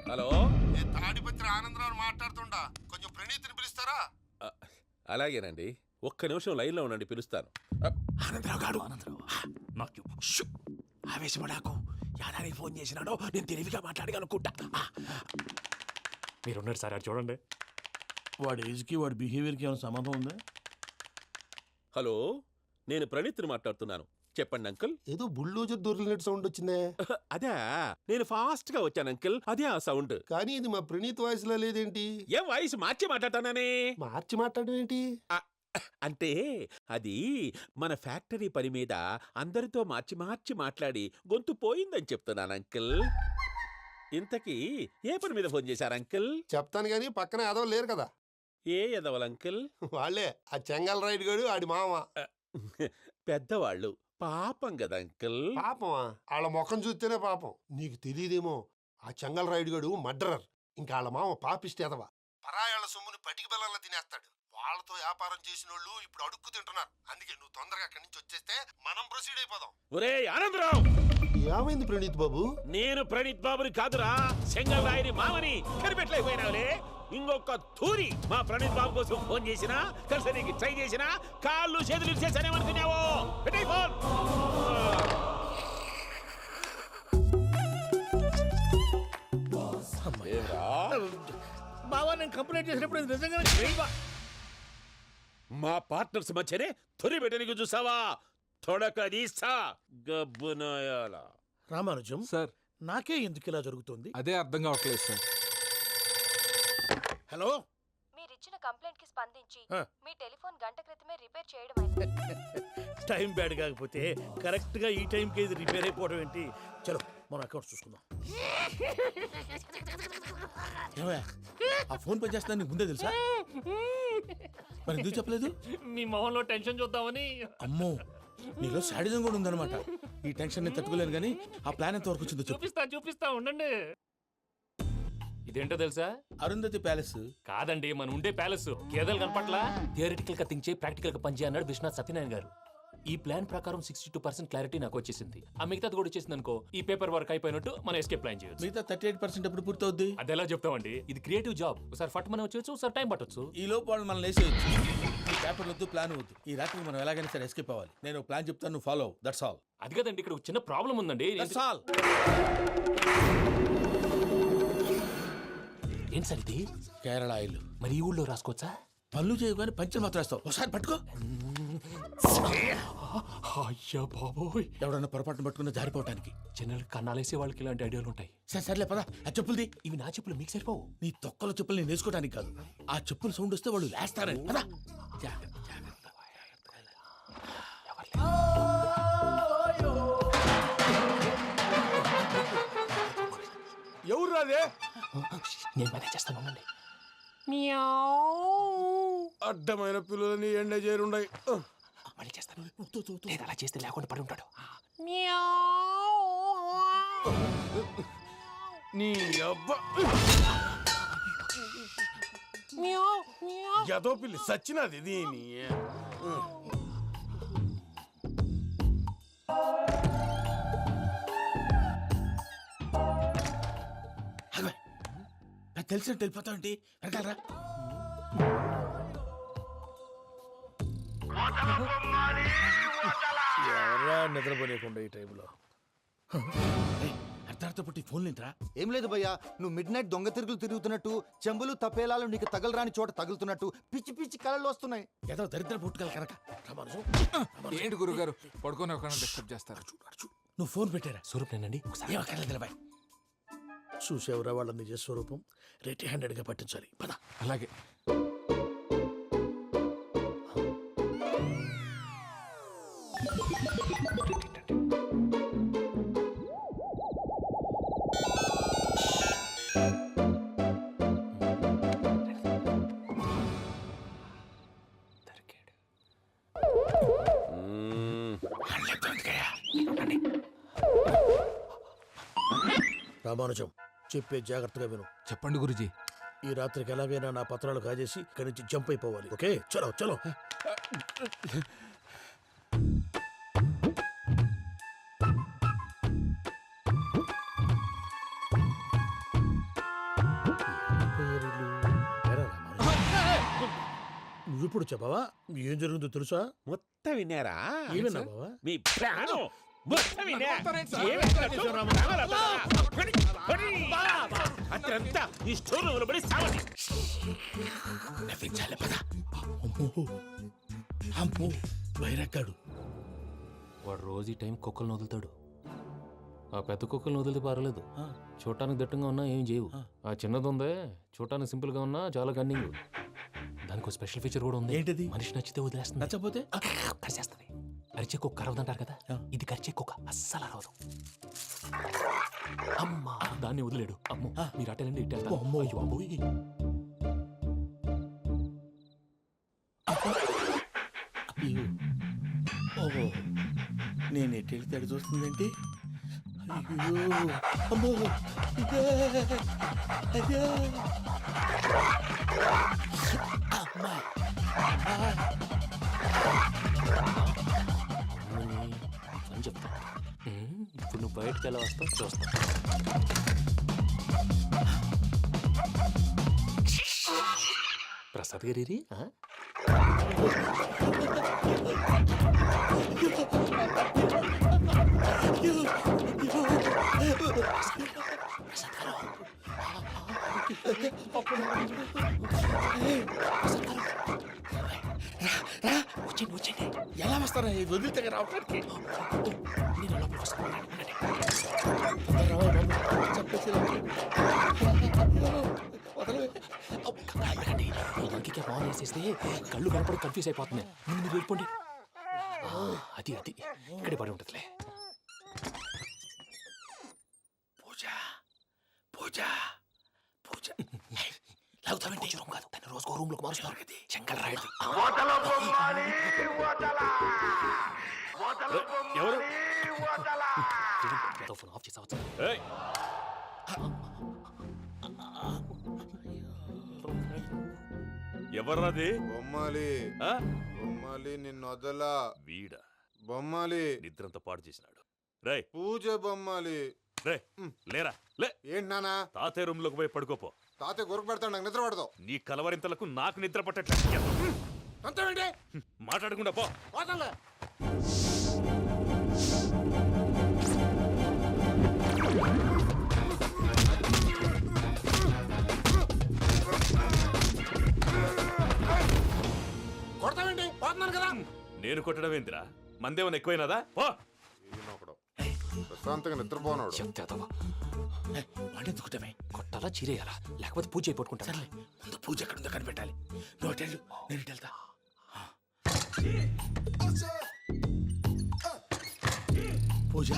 హలో తాడిపత్రి ఆనందరావు మాట్లాడుతుండా, కొంచెం ప్రణీతిని పిలుస్తారా? అలాగేనండి ఒక్క నిమిషం లైన్ లో ఉండండి పిలుస్తాను. ఆనందరావు గాడు ఆవేశపడాకు. యాదానికి ఫోన్ చేసినాడో నేను తెలివిగా మాట్లాడగలనుకుంటా. మీరున్నారు సార్ అది చూడండి. వాడి ఏజ్కి వాడి బిహేవియర్కి ఏమైనా సంబంధం ఉందా? హలో నేను ప్రణీత్ని మాట్లాడుతున్నాను. చెప్పండి అంకుల్. ఏదో బుల్డోజర్ దొరికినట్టు సౌండ్ వచ్చిందే. అదే నేను ఫాస్ట్ గా వచ్చాను అంకుల్. అదే ఆ సౌండ్. కానీ ఇది మా ప్రణీత్ వాయిస్ లో లేదేంటి? ఏ వాయిస్ మార్చి మాట్లాడతానే? మార్చి మాట్లాడడం ఏంటి? అంటే అది మన ఫ్యాక్టరీ పని మీద అందరితో మార్చి మార్చి మాట్లాడి గొంతు పోయిందని చెప్తున్నాను అంకుల్. ఇంతకీ ఏ పని మీద ఫోన్ చేశారు అంకుల్? చెప్తాను గానీ పక్కన ఎదవ లేరు కదా. ఏ ఎదవలు అంకుల్? వాళ్ళే ఆ చెంగల్ రైడ్ గడు ఆడి మామ. పెద్దవాళ్ళు పాపం కదా అంకుల్. పాపమా? వాళ్ళ ముఖం చూస్తేనే పాపం. నీకు తెలియదేమో ఆ చెంగల్ రైడ్ గడు మర్డరర్. ఇంకా వాళ్ళ మామ పాపిస్తేదవా. పరాయాళ్ళ సొమ్ముని పటికి బెల్లంలో తినేస్తాడు. వాళ్ళతో వ్యాపారం చేసిన వాళ్ళు ఇప్పుడు అడుక్కు తింటున్నారు. అందుకే నువ్వు తొందరగా అక్కడి నుంచి వచ్చేస్తే మనం ప్రొసీడ్ అయిపోదాం. ఒరే ఆనందరావు! ఏమైంది ప్రణీత్ బాబు? నేను ప్రణీత్ బాబుని కాదురా, సెంగల్ రాయని మామని కనిపెట్టలేకపోయినావులే. ఇంకొక తూరి మా ప్రణీత్ బాబు కోసం ఫోన్ చేసినా కలిసి ట్రై చేసినా కాళ్ళు చేతులు చేశానేమనుకున్నావో. పెట్టేయ్ ఫోన్. బావా నేను కంప్లైంట్ చేసినప్పుడు ఇది నిజంగానే మా పార్ట్నర్స్ మధ్యనే తొలి పెట్టడానికి చూసావా? తొడక తీస్తా గబ్బునాయాల. రామానుజం సార్ నాకే ఎందుకు ఇలా జరుగుతుంది? అదే అర్థం కావట్లేదు సార్. హలో, మీరిచ్చిన కంప్లైంట్ కి స్పందించి మీ టెలిఫోన్ గంట క్రితమే రిపేర్ చేయడం అయింది. టైం బ్యాడ్ కాకపోతే కరెక్ట్ గా ఈ టైంకి ఇది రిపేర్ అయిపోవడం ఏంటి? చలో మన అకౌంట్ చూసుకుందాం. ఆ ఫోన్ పని చేస్తున్నా నీకు ముందే తెలుసా? మరి ఎందుకు చెప్పలేదు? మీ మొహంలో టెన్షన్ చూద్దామని. అమ్మో, నీలో శాడిజం కూడా ఉందన్నమాట. ఈ టెన్షన్ నేను తట్టుకోలేను కానీ ఆ ప్లాన్ ఎంత వరకు వచ్చిందో చూపిస్తా ఉండండి. ఇదేంటో తెలుసా? అరుంధతి ప్యాలెస్ కాదండి, మన ఉండే ప్యాలెస్. గేదెలు కనపట్లా? థియరిటికల్ గా థింక్ చేయి, ప్రాక్టికల్ గా పనిచేయ అన్నాడు విశ్వనాథ్ సత్యనారాయణ గారు. ఈ ప్లాన్ ప్రకారం 62% క్లారిటీ నాకు వచ్చేసింది. ఆ మిగతాది కూడా వచ్చేసింది అనుకో, ఈ పేపర్ వర్క్ అయిపోయినట్టు మనం ఎస్కేప్ ప్లాన్ చేయొచ్చు. మిగతా 38% ఎప్పుడు పూర్తవుద్ది? అది ఎలా చెప్తామండి, ఇది క్రియేటివ్ జాబ్. ఒకసారి ఫట్ మనం వచ్చేయచ్చు, ఒకసారి టైం పట్టొచ్చు. ఈ లోపు వాళ్ళు మనం లేసేయచ్చు. ఈ పేపర్ వద్దు, ప్లాన్ వద్దు. ఈ రాత్రి మనం ఎలాగైనా సరే ఎస్కేప్ అవ్వాలి. నేను ప్లాన్ చెప్తాను, నువ్వు ఫాలో. That's all. అది కదండి, ఇక్కడ ఒక చిన్న ప్రాబ్లం ఉందండి. That's all. ఏం సార్ ఇది? కేరళ ఆయిల్. మరి ఈ ఊళ్ళో రాసుకోవచ్చా? పళ్ళు చేయగానే పంచలు మాత్రం వేస్తావు. ఒకసారి పట్టుకో. అయ్యా బాబోయ్, ఎవడన్నా పొరపాటున పట్టుకున్న జారిపోవటానికి. జనరల్ కన్నాలేసే వాళ్ళకి ఇలాంటి ఐడియాలు ఉంటాయి. సర్లే పదా, ఆ చెప్పులది. ఇవి నా చెప్పులు, మీకు సరిపోవు. నీ తొక్కల చెప్పులు నేను వేసుకోవడానికి కాదు, ఆ చెప్పులు సౌండ్ వస్తే వాళ్ళు లేస్తారని. పదా. ఎవరు రాదే? నేను మేనేజ్ చేస్తాను. అడ్డమైన పిల్లలని ఎండ చేరుండయి. మళ్ళీ చేస్తాను. లేదు, అలా చేస్తే లేకుండా పడి ఉంటాడు. నీ అబ్బా ఎదో పిల్లి సచ్చినది దీని. నాకు తెలిసినట్టు వెళ్ళిపోతావంటి. వెనకాలరా. ఎవరా నిద్రపోలేకుండా ఈ టైంలో? అర్ధార్థ పుట్టి ఫోన్ లేంట్రా. ఏం లేదు భయ్యా, నువ్వు మిడ్ నైట్ దొంగ తిరుగులు తిరుగుతున్నట్టు, చెంబులు తపేలాలు నీకు తగలరాని చోట తగులుతున్నట్టు పిచ్చి పిచ్చి కళలు వస్తున్నాయి. ఏదో దరిద్ర పుట్టుకల కనుక. ఏంటి గురుగారు పడుకొని ఒక డిస్టర్బ్ చేస్తారు? నువ్వు ఫోన్ పెట్టారా? స్వరూపేనండి. ఏమక్కర్లేదు. చూసేవరా వాళ్ళ నిజ స్వరూపం. రెడీ హ్యాండెడ్ గా పట్టించాలి. పద. అలాగే. రామానుజం, చెప్పే జాగ్రత్తగా విను. చెప్పండి గురుజీ. ఈ రాత్రికి ఎలాగైనా నా పత్రాలు కాజేసి ఇక్కడి నుంచి జంప్ అయిపోవాలి. ఓకే, చలో చలో. నువ్విప్పుడు చెప్పవా ఏం జరుగుతుందో తెలుసా? మొత్తం విన్నారా? ఏమన్నా బావా? మీ ప్రాణం మొత్తం విన్నా. అత్రంతా ఈ స్టోర్ రూమ్లో పడి సావండి. నవ్వించాలి. పద. అమ్మో వైరక్కాడు. వాడు రోజు ఈ టైం కుక్కలను వదులుతాడు. ఆ పెద్ద కుక్కలను వదిలితే పర్లేదు, చూడటానికి దట్టంగా ఉన్నా ఏం చేయవు. ఆ చిన్నది ఉందే, చూడటానికి సింపుల్ గా ఉన్నా చాలా కన్నింగ్. దానికి స్పెషల్ ఫీచర్ కూడా ఉంది. ఏంటిది? మనిషి నచ్చితే వదిలేస్తుంది, నచ్చపోతే కరిచేస్తుంది. అరిచే కుక్క అరవదంటారు కదా, ఇది కరిచే కుక్క అస్సలు అరవదు. అమ్మా, దాన్ని వదిలేడు. అమ్మో, మీరు అటెండి ఇట్టేస్తారు. ఓహో, నేను ఎట్టి తడి చూస్తుందేంటి? అయ్యో అమ్మో, అని చెప్తా. ఇప్పుడు నువ్వు బయటకు ఎలా వస్తావు చూస్తా. ప్రసాద్ గారి వచ్చండి. ఎలా వస్తారా? వదిలితే రావడానికి నేను లోపలికి వస్తాను. ఇంకే బాగా వేసేస్తే కళ్ళు కనపడి కన్ఫ్యూజ్ అయిపోతున్నాయి. మీరు వెళ్ళిపోండి. అది అది ఇక్కడే పడి ఉంటుందిలే. పూజ పూజ పూజ లాగుతామంటే రూమ్ కాదు, తను రోజుకో రూమ్ లోకి మారుస్తున్నారు కదా. చెంగల్ రాయడు. ఎవరు? ఫోన్ ఆఫ్ చేసావచ్చు. ఎవర్రాది? బొమ్మాలి బొమ్మాలి నిన్ను వదలా. వీడా? బొమ్మాలి నిద్రంతా పాడు చేసినాడు. రే పూజ బొమ్మాలి. రే లేరా లే. ఏంటి నానా? తాతయ్య రూమ్ లోకి పోయి పడుకోపో. తాతయ్య గురకు పెడతాడు, నాకు నిద్ర పడదు. నీ కలవరింతలకు నాకు నిద్ర పట్టట్లేదు. అంతేంటి? మాట్లాడకుండా పో. పోతాలే. కొడతావేంటి? పోతున్నాను కదా. నేను కొట్టడం ఏందిరా? మందేమన్నా ఎక్కువైనదా? పో. ప్రశాంతంగా నిద్రపోనాడు. వాడెందుకుంటామే కొట్టాలా చీరేయాలా లేకపోతే పూజ అయిపోట్టుకుంటా. సర్లే ముందు పూజ ఎక్కడ ఉందో కనిపెట్టాలి. నువ్వు వెళ్ళు, నేను ఇటు వెళ్తా. పూజ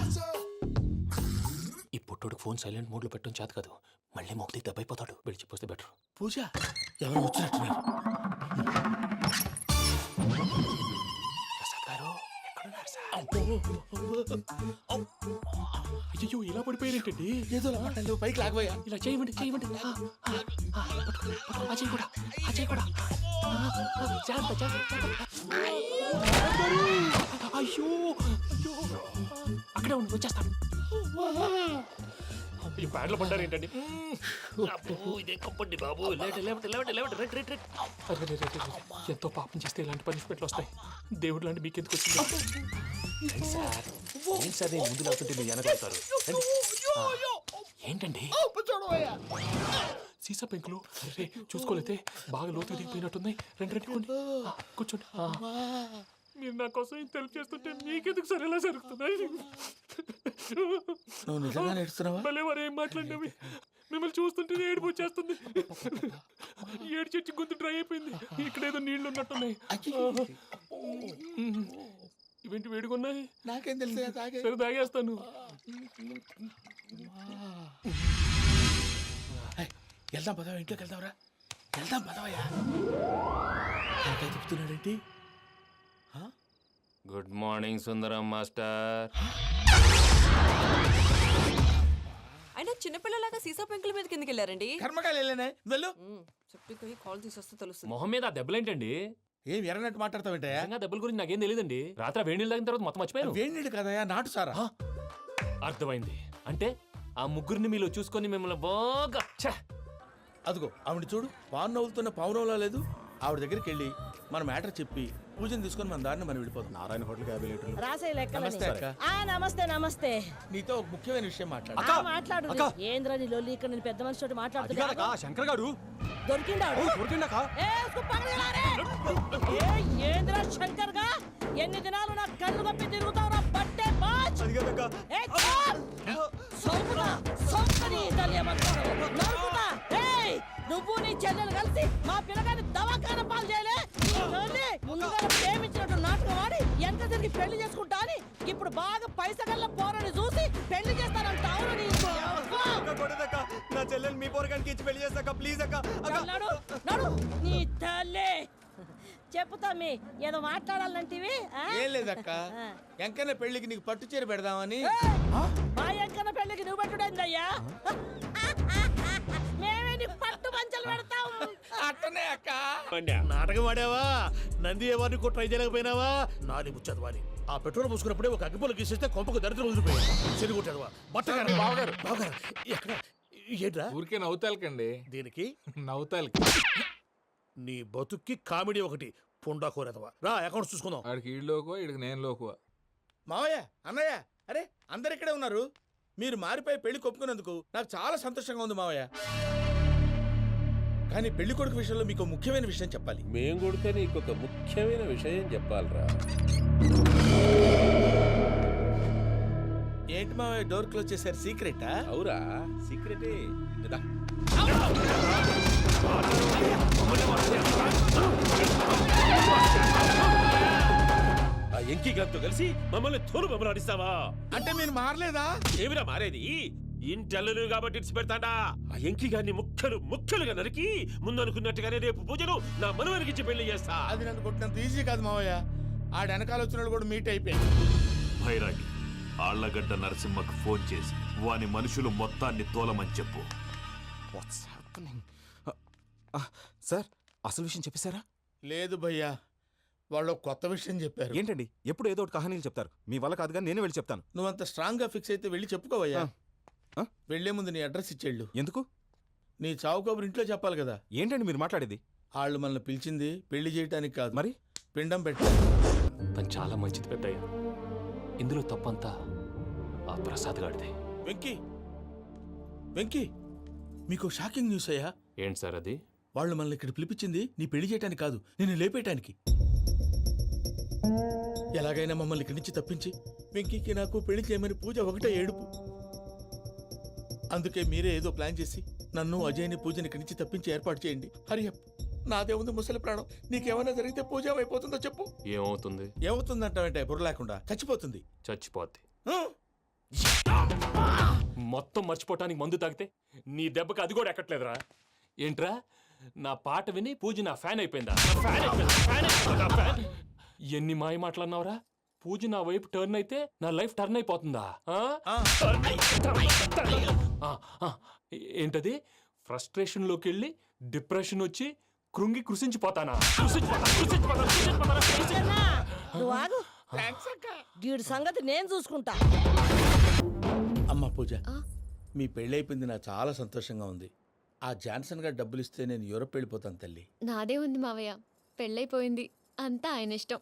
ఈ పుట్టోడికి ఫోన్ సైలెంట్ మోడ్ లో పెట్టడం చేత కాదు. మళ్ళీ మొక్కి దెబ్బైపోతాడు. విడిచిపోతే బెటర్. పూజ ఎవరు వచ్చినట్టున్నారు. ప్రసాద్ గారు ఎక్కడున్నారు సార్? అయ్యో ఇలా పడిపోయారేంటండి? ఏదో పైకి లాగబోయా. ఇలా చేయమండి చేయమండి. అజయ్ కూడా అజయ్ కూడా జాగ్రత్త జాగ్రత్త. అయ్యో అయ్యో అక్కడే ఉండి వచ్చేస్తాను. ఈ బ్యాడ్లో పడ్డారు ఏంటండి? ఇదే కప్పండి బాబు. ఎంతో పాపం చేస్తే ఇలాంటి పనిష్మెంట్లు వస్తాయి. దేవుడు లాంటి మీకెందుకు వచ్చింది? ఏం సార్ నేను ముందు లేకుంటే మీరు వెనకాడతారు. ఏంటండి సీసా పెంకులు చూసుకోలేతే బాగా లోతు దిగిపోయినట్టున్నాయి. రెండు రెండు కూర్చోండి. మీరు నా కోసం ఇంత హెల్ప్ చేస్తుంటే మీకెందుకు సరే ఎలా జరుగుతున్నాయి? భలే వారు ఏం మాట్లాడినవి. మిమ్మల్ని చూస్తుంటే ఏడుపు వచ్చేస్తుంది. ఏడు చెట్టు గొంతు డ్రై అయిపోయింది. ఇక్కడ ఏదో నీళ్లు ఉన్నట్టున్నాయి. ఇవేంటి వేడుకున్నాయి? నాకేం తెలుసు. సరే తాగేస్తాను. వెళ్దాం పదవా, ఇంట్లోకి వెళ్దాంరా. వెళ్దాం పదవయ్యా. చెప్తున్నాడేంటి? Good morning Sundaram master. అయినా చిన్నపిల్లలాగా సీసా పెంకుల మీద కిందకి వెళ్ళారండి. కర్మకాయలు వెళ్ళానే. వెళ్ళు. చెప్పి కాల్ తీసేస్తే తెలుస్తుంది. మొహం మీద ఆ దెబ్బలేంటండి? ఏం ఎర్రనట్టు మాట్లాడతావేంటే? దెబ్బల గురించి నాకేం తెలియదండి. రాత్రి వేడి నీళ్ళు తాగిన తర్వాత మొత్తం మర్చిపోయాను. వేడి నీళ్ళు కదయా, నాటు సారా. అర్థమైంది. అంటే ఆ ముగ్గురిని మీలో చూసుకొని మిమ్మల్ని బాగా అదిగో ఆవిడ చూడు, పావు నవ్వులుతున్న పావునవ్వులా లేదు. ఆవిడ దగ్గరికి వెళ్ళి మన మ్యాటర్ చెప్పి పూజను తీసుకొని మన దారిని మనం వెళ్ళిపోతాం. నారాయణ హోటల్ 50 లీటర్లు. నమస్తే అక్క. నమస్తే నమస్తే. నీతో ఒక ముఖ్యమైన విషయం మాట్లాడు. మాట్లాడు. ఏంద్రా నీ లొల్లి? ఇక్కడ నేను పెద్ద మనిషి తోటి మాట్లాడుతున్నా. శంకర్ గారు దొరికిండాడు. ఏంద్రా శంకర్ గా? ఎన్ని దినాలు నా కళ్ళు కప్పి తిరుగుతావురా పట్టే బాచ్. నువ్వు నీ చెల్లెలు కలిసి మా పిల్లగాని దవాఖాన పాలు చేయలే. ముందుగా ప్రేమించినట్టు నాటకం ఆడి ఎంత తిరిగి పెళ్లి చేసుకుంటా అని ఇప్పుడు బాగా పైసగల్ల పోరని చూసి పెళ్లి చేస్తానంటావు. నా చెల్లెలు మీ పోరగానికి ఇచ్చి పెళ్లి చేస్తాక ప్లీజ్ అక్క. నడు నీ తల్లి. చెప్పుతా మీ ఏదో మాట్లాడాలంటివి. ఏం లేదక్క, ఎంకన్న పెళ్లికి నీకు పట్టు చీర పెడదామని. మా ఎంకన్న పెళ్లికి నువ్వు పెట్టుడేందయ్యా? మేమే నీ పట్టు పంచలు పెడతాం. అట్టనే అక్క. నాటకం ఆడావా? నంది ఎవరిని కూడా ట్రై చేయలేకపోయినావా? నాది ముచ్చదు వారి. ఆ పెట్రోల్ పోసుకున్నప్పుడే ఒక అగ్గిపొల గీసేస్తే కొంపకు దరిద్రం వదిలిపోయాయి. చెరుగుంటాడువా బట్టగారు. బావగారు బావగారు ఎక్కడ ఏంట్రా? ఊరికే నవ్వుతాలకండి. దీనికి నవ్వుతాలకి నీ బతుక్కి కామెడీ ఒకటి. పుండా కోరేదవా. రా అకౌంట్స్ చూసుకుందాం. ఆడికి ఈడులోకువ, ఈడికి నేను లోకువ. మావయ్య అన్నయ్య, అరే అందరు ఇక్కడే ఉన్నారు. మీరు మారిపోయి పెళ్లి కొప్పుకున్నందుకు నాకు చాలా సంతోషంగా ఉంది మావయ్య. కానీ పెళ్లి కొడుకు విషయంలో మీకు ముఖ్యమైన విషయం చెప్పాలి. మేం కొడుక నీకు ఒక ముఖ్యమైన విషయం చెప్పాలరా. ఏంటి మావయ్య డోర్ క్లోజ్ చేశారు? సీక్రెటా? అవురా, సీక్రెటే. ఆ ఎంకి గారితో కలిసి మమ్మల్ని తోలు బొమ్మలాడిస్తావా? అంటే మీరు మారలేదా? ఏమిరా మారేది? ఇంటల్లు కాబట్టి ఇడిచి పెడతాడా? ఆ ఎంకి గారిని ముక్కలుగా నరికి ముందనుకున్నట్టుగానే రేపు పూజను నా మనవరికిచ్చి పెళ్లి చేస్తా. అది నన్ను కొట్టినంత ఈజీ కాదు మావయ్య. ఆడ వెనకాల వచ్చిన కూడా మీట్ అయిపోయింది. భైరాగి ఆళ్లగడ్డ నరసింహకు ఫోన్ చేసి వాని మనుషులు మొత్తాన్ని తోలమని చెప్పు. సార్ అసలు విషయం చెప్పేశారా? లేదు భయ్యా, వాళ్ళు ఒక కొత్త విషయం చెప్పారు. ఏంటండి ఎప్పుడు ఏదో ఒకటి కహానీలు చెప్తారు. మీ వల్ల కాదుగా నేనే వెళ్ళి చెప్తాను. నువ్వు అంత స్ట్రాంగ్ గా ఫిక్స్ అయితే వెళ్ళి చెప్పుకోవయ్యా. వెళ్లే ముందు నీ అడ్రస్ ఇచ్చేళ్ళు. ఎందుకు? నీ చావు కబురు ఇంట్లో చెప్పాలి కదా. ఏంటండి మీరు మాట్లాడేది? వాళ్ళు మనల్ని పిలిచింది పెళ్లి చేయటానికి కాదు, మరి పిండం పెట్టాలి. తను చాలా మంచిది పెద్దయ్య. ఇందులో తప్పంతా ఆ ప్రసాద్ గాడిదే. వెంకీ వెంకీ, మీకు షాకింగ్ న్యూస్ అయ్యా. ఏంటి సార్ అది? వాళ్ళు మనల్ని ఇక్కడ పిలిపించింది నీ పెళ్లి చేయటానికి కాదు, నేను లేపేయటానికి. ఎలాగైనా మమ్మల్ని ఇక్కడి నుంచి తప్పించి వెంకీకి నాకు పెళ్లి చేయమని పూజ ఒకటే ఏడుపు. అందుకే మీరే ఏదో ప్లాన్ చేసి నన్ను అజయ్ని పూజని ఇక్కడి నుంచి తప్పించి ఏర్పాటు చేయండి. హరియప్, నాదే ఉంది ముసలి ప్రాణం. నీకేమైనా జరిగితే పూజ అయిపోతుందో చెప్పు. ఏమవుతుంది? ఏమవుతుందంటావంటే బుర్ర లేకుండా చచ్చిపోతుంది. చచ్చిపోద్ది. మొత్తం మర్చిపోవటానికి మందు తాగితే నీ దెబ్బకి అది కూడా ఎక్కట్లేదురా. ఏంట్రా, నా పాట విని పూజ నా ఫ్యాన్ అయిపోయిందా? ఎన్ని మాయ మాటలన్నావురా? పూజ నా వైపు టర్న్ అయితే నా లైఫ్ టర్న్ అయిపోతుందా? ఏంటది? ఫ్రస్ట్రేషన్ లోకి వెళ్ళి డిప్రెషన్ వచ్చి కృంగి కృషించిపోతానా? నువ్వు ఆగు. వీడి సంగతి నేను చూసుకుంటా. అమ్మ పూజ, మీ పెళ్లి అయిపోయింది, నాకు చాలా సంతోషంగా ఉంది. ఆ జాన్సన్ గారు డబ్బులు ఇస్తే నేను యూరప్ వెళ్ళిపోతాను తల్లి. నాదే ఉంది మావయ్య, పెళ్ళైపోయింది, అంతా ఆయన ఇష్టం.